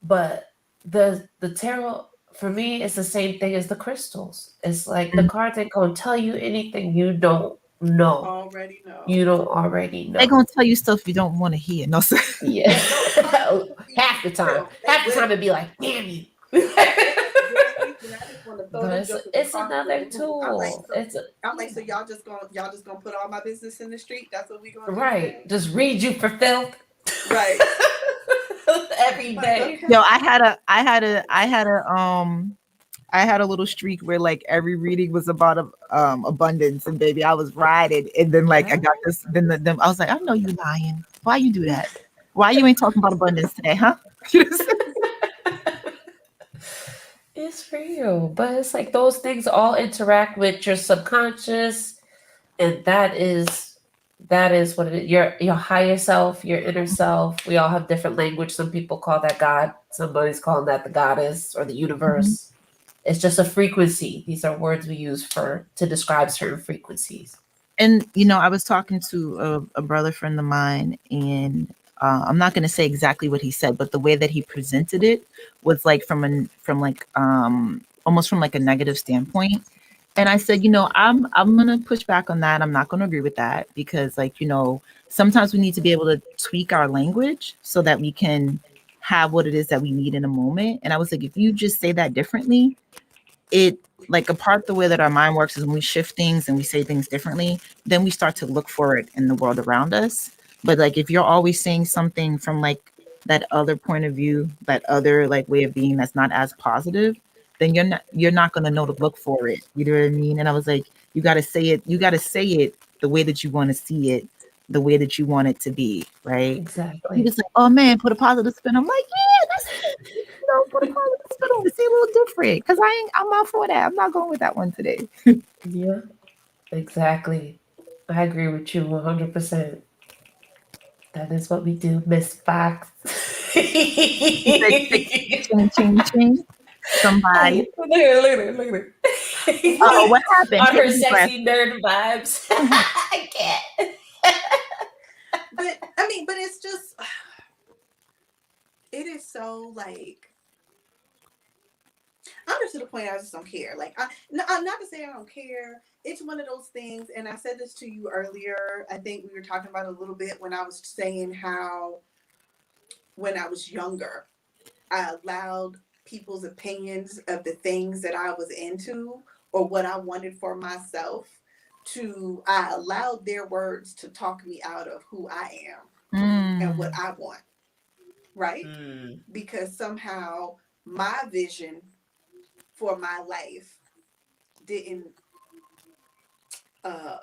But the tarot for me is the same thing as the crystals. It's like the Mm. cards ain't gonna tell you anything you don't know. Already know. You don't already They know. gonna tell you stuff you don't want to hear. No, sir. Yeah. Yeah, no, some will be Half the time. real. They Half the time will. it'd be like, damn you. And I just want to throw But them it's jokers it's across the another room. I'm like, tool. so It's a, so yeah. y'all just gonna put all my business in the street. That's what we gonna do Right. today. Just read you for filth Right. every Like, day. Yo, okay. I had a little streak where like every reading was about abundance, and baby, I was riding, and then like I Yeah. got this, then I was like, I know you lying. Why you do that? Why you ain't talking about abundance today, huh? You know what I'm saying? It's real. But it's like those things all interact with your subconscious, and That is what it is. Your higher self, your inner self. We all have different language. Some people call that God. Somebody's calling that the goddess or the Mhm. universe. It's just a frequency. These are words we use for to describe certain frequencies. And I was talking to a brother friend of mine, and I'm not going to say exactly what he said, but the way that he presented it was like from like almost from like a negative standpoint. And I said, I'm gonna push back on that. I'm not gonna agree with that because, like, sometimes we need to be able to tweak our language so that we can have what it is that we need in a moment. And I was like, if you just say that differently, it like a part the way that our mind works is when we shift things and we say things differently, then we start to look for it in the world around us. But like if you're always saying something from like that other point of view, that other like way of being that's not as positive, then you're not gonna know to look for it. You know what I mean? And I was like, you gotta say it the way that you want to see it, the way that you want it to be, right? He Exactly. was like, oh man, put a positive spin. I'm like, yeah, that's it. Put a positive spin on it. Say a little different. Because I'm out for that. I'm not going with that one today. Yeah. Exactly. I agree with you 100%. That is what we do, Miss Fox. He said, ching, ching, ching. Somebody. Look at her, look at Oh, her. what happened? On Take her a deep breath. sexy nerd vibes. I can't. But I mean, but it's just, it is so like, I'm just to the point I just don't care. Like, not to say I don't care. It's one of those things, and I said this to you earlier. I think we were talking about it a little bit when I was saying how when I was younger, I allowed people's opinions of the things that I was into or what I wanted for myself I allowed their words to talk me out of who I am and what Mm. I want, right? Mm. Because somehow my vision for my life didn't uh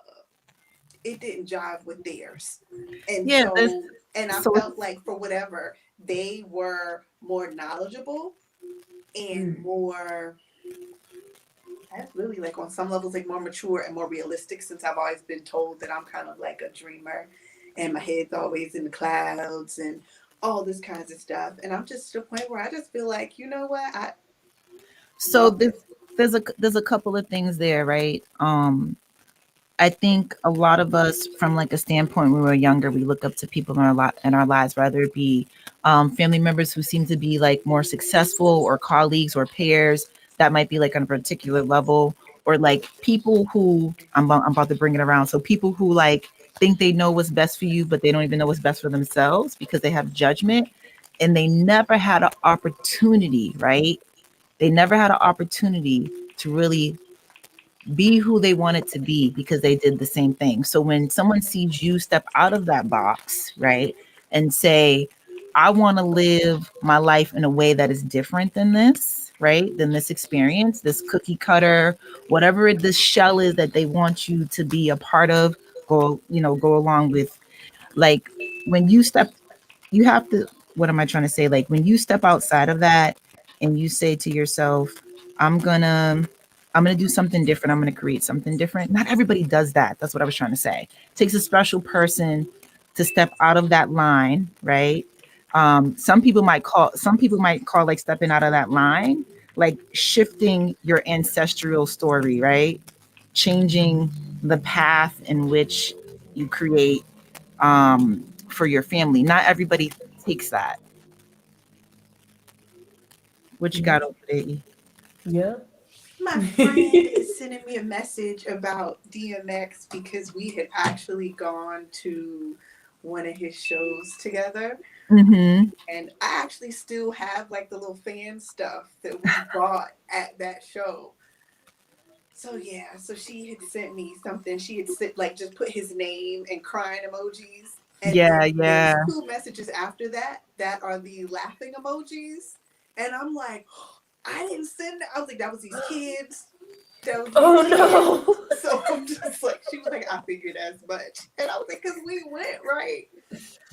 it didn't jive with theirs. And Yeah, this and I so felt like for whatever they were more knowledgeable and Mm. more, that's really like on some levels like more mature and more realistic, since I've always been told that I'm kind of like a dreamer and my head's always in the clouds and all this kinds of stuff. And I'm just to the point where I just feel like, you know what, I so bump this it. there's a couple of things there, right? I think a lot of us, from like a standpoint when we were younger, we look up to people in our lives, whether it be family members who seem to be like more successful, or colleagues or peers that might be like on a particular level, or like people who I'm about to bring it around. So people who like think they know what's best for you, but they don't even know what's best for themselves because they have judgment, and they never had an opportunity, right? They never had an opportunity to really be who they wanted to be because they did the same thing. So when someone sees you step out of that box, right, and say, I want to live my life in a way that is different than this, right, than this experience, this cookie cutter, whatever this shell is that they want you to be a part of, go along with. Like when you step you have to, what am I trying to say? Like when you step outside of that and you say to yourself, I'm gonna I'm gonna do something different. I'm gonna create something different. Not everybody does that. That's what I was trying to say. It takes a special person to step out of that line, right? Some people might call like stepping out of that line, like shifting your ancestral story, right? Changing the path in which you create for your family. Not everybody takes that. What you Yeah. got over there? E? Yeah. My friend is sending me a message about DMX because we had actually gone to one of his shows together. Mm-hmm. And I actually still have like the little fan stuff that we bought at that show. So yeah, so she had sent me something. She had sent like just put his name and crying emojis. And Yeah, then yeah. there's two messages after that that are the laughing emojis. And I'm like, I didn't send that. I was like, that was these kids. That was these Oh kids. no. So I'm just like, she was like, I figured as much. And I was like, because we went, right?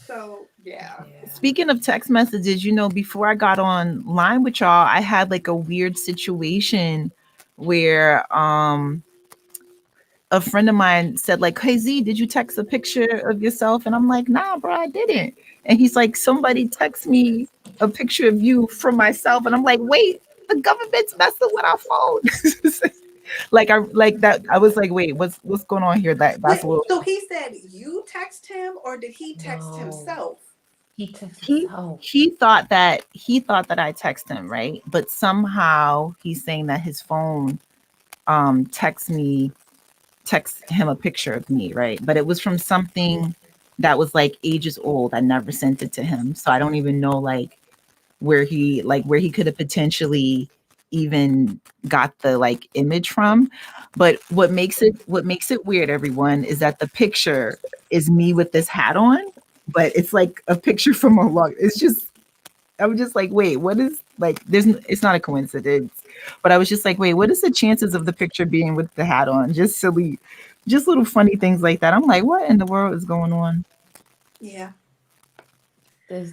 So yeah. Yeah. Speaking of text messages, before I got online with y'all, I had like a weird situation where a friend of mine said like, "Hey Z, did you text a picture of yourself?" And I'm like, "Nah, bro, I didn't." And he's like, "Somebody text me a picture of you from myself." And I'm like, "Wait, the government's messing with our phone." Like I like that. I was like, "Wait, what's going on here?" That's Wait, a little. so he said you text him, or did he text No, himself? he texts He himself. he thought that I text him, right? But somehow he's saying that his phone text him a picture of me, right? But it was from something that was like ages old. I never sent it to him. So I don't even know where he could have potentially even got the like image from. But what makes it weird, everyone, is that the picture is me with this hat on, but it's like a picture from a long. It's just I'm just like, wait, what is like? It's not a coincidence, but I was just like, wait, what is the chances of the picture being with the hat on? Just silly, just little funny things like that. I'm like, what in the world is going on? Yeah.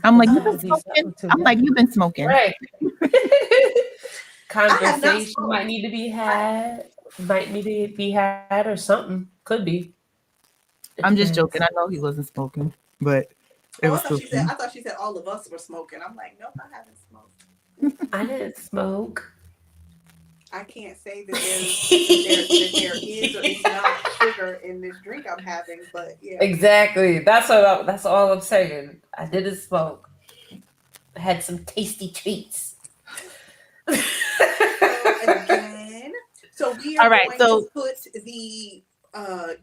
I'm There's like, you've got been to be smoking. something to I'm like, it. you've been smoking. Right. I have not Conversation might smoked. need to be I, had. Might need to be had or something. Could be. It I'm just depends. joking. I know he wasn't smoking, but it oh, was still funny. I thought she said all of us were smoking. I'm like, nope, I haven't smoked. I didn't smoke. I can't say that there is or is not sugar in this drink I'm having, but yeah. Exactly. That's all I'm saying. I didn't smoke. I had some tasty treats. So again, so we are All right, going to so put the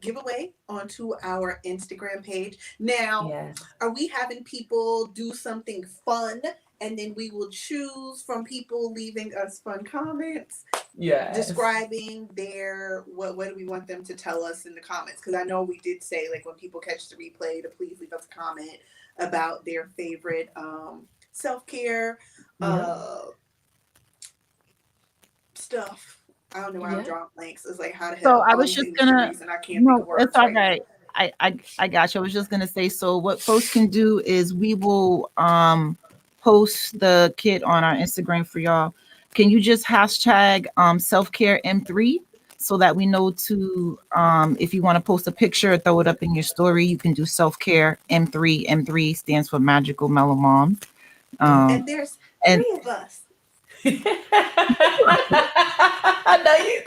giveaway onto our Instagram page. Now, Yes. are we having people do something fun, and then we will choose from people leaving us fun comments Yes. describing their what do we want them to tell us in the comments? Because I know we did say like when people catch the replay to please leave us a comment about their favorite self-care Yep. uh stuff. I don't know why I'm Yep. drawing blanks. It's like how the so hell I all was these just gonna industries and I can't think no, of it's words all right now. right. I got you. I was just gonna say, so what folks can do is we will post the kit on our Instagram for y'all. Can you just hashtag self-care M3 so that we know to if you want to post a picture or throw it up in your story, you can do self-care M3. M3 stands for Magical Mellow Moms. Yep. Um And there's and three of us. I know you.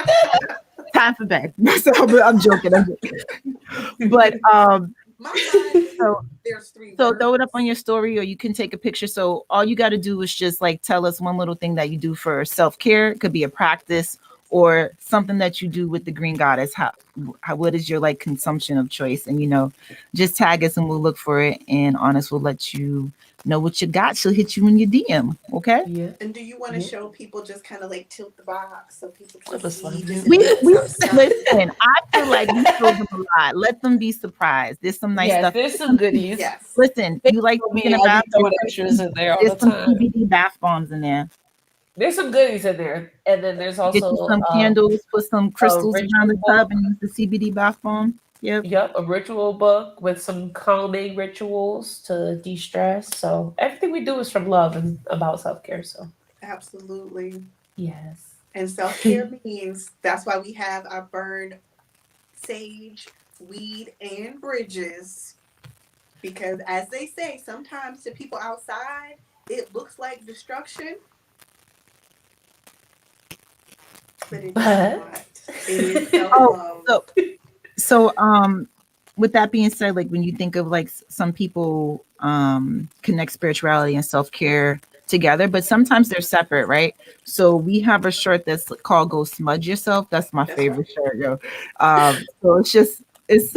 time for bed. So I'm joking. I'm joking. But My mind is so there's three So throw it up on words. your story or you can take a picture. So all you got to do is just like tell us one little thing that you do for self-care. It could be a practice or something that you do with the green goddess. How what is your like consumption of choice? And just tag us and we'll look for it. And Honest will let you know what you got. She'll hit you in your DM. Okay. Yeah. And do you want to Yeah. show people just kind of like tilt the box so people can That was see fun. just Yeah. a We glimpse we of stuff? listen. I feel like we showed them a lot. Let them be surprised. There's some nice Yes, stuff. there's some goodies. Yes. Listen, They you like told taking me a I be bath? throwing extras in there all the There's some time. CBD bath bombs in there. There's some goodies in there, and then there's Get also you some candles, put some a crystals around ritual the tub, book. and use the CBD bath bomb. Yep. Yep, a ritual book with some calming rituals to de-stress. So everything we do is from love and about self-care. So Absolutely. yes. And self care means that's why we have our burn sage, weed, and bridges. Because as they say, sometimes to people outside, it looks like destruction, but it is But not. It is self Oh, love. so with that being said, like when you think of like some people connect spirituality and self care together, but sometimes they're separate, right? So we have a shirt that's called "Go Smudge Yourself." That's my That's favorite right. shirt, yo. So it's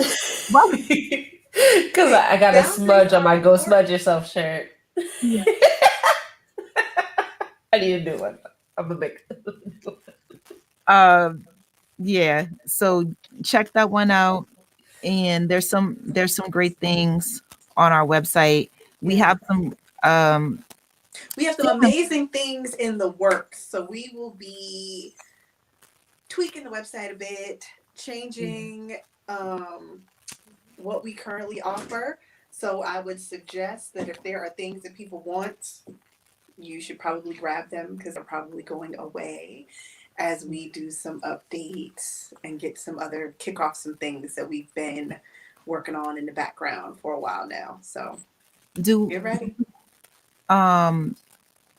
well, because I got a Boundaries smudge on are my "Go Smudge important. Yourself" shirt. yeah. I need to do one. I'm gonna make. Um, yeah. So check that one out. And there's some great things on our website. We Yeah. have some um We have some amazing things in the works. So we will be tweaking the website a bit, Yeah. changing what we currently offer. So I would suggest that if there are things that people want, you should probably grab them because they're probably going away. as we do some updates and get some other kick off some things that we've been working on in the background for a while now. So Do get ready. um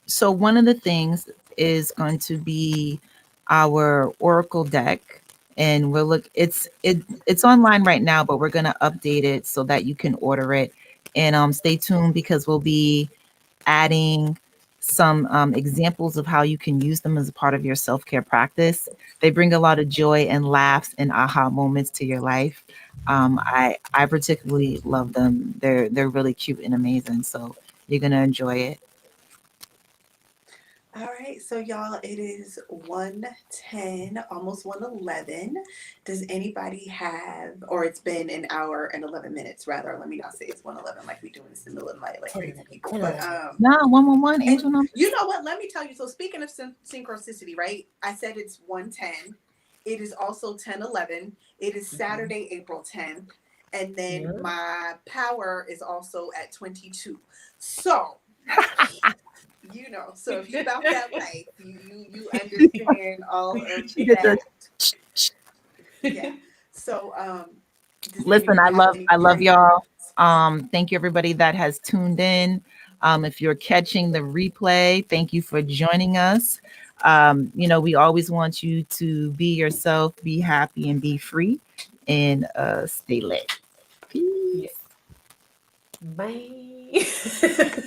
so one of the things is going to be our Oracle deck, and it's online right now, but we're going to update it so that you can order it. And stay tuned because we'll be adding some examples of how you can use them as a part of your self-care practice. They bring a lot of joy and laughs and aha moments to your life. I particularly love them. They're really cute and amazing, so you're gonna enjoy it. All right, so y'all, it is 1:10, almost 1:11. Does anybody have, or it's been an hour and 11 minutes rather. Let me not say it's 1:11 like we doing this in the middle of the night like crazy people. But No, 111 and angel number. you know what? Let me tell you. So speaking of synchronicity, right? I said it's 1:10. It is also 10:11. It is Saturday, April 10th. And then my power is also at 22. So so if you about that life, you understand all of She did the. that. Yeah. So does Listen, anyone have any I love parting y'all. words? Thank you everybody that has tuned in. If you're catching the replay, thank you for joining us. We always want you to be yourself, be happy, and be free, and stay lit. Peace. Bye.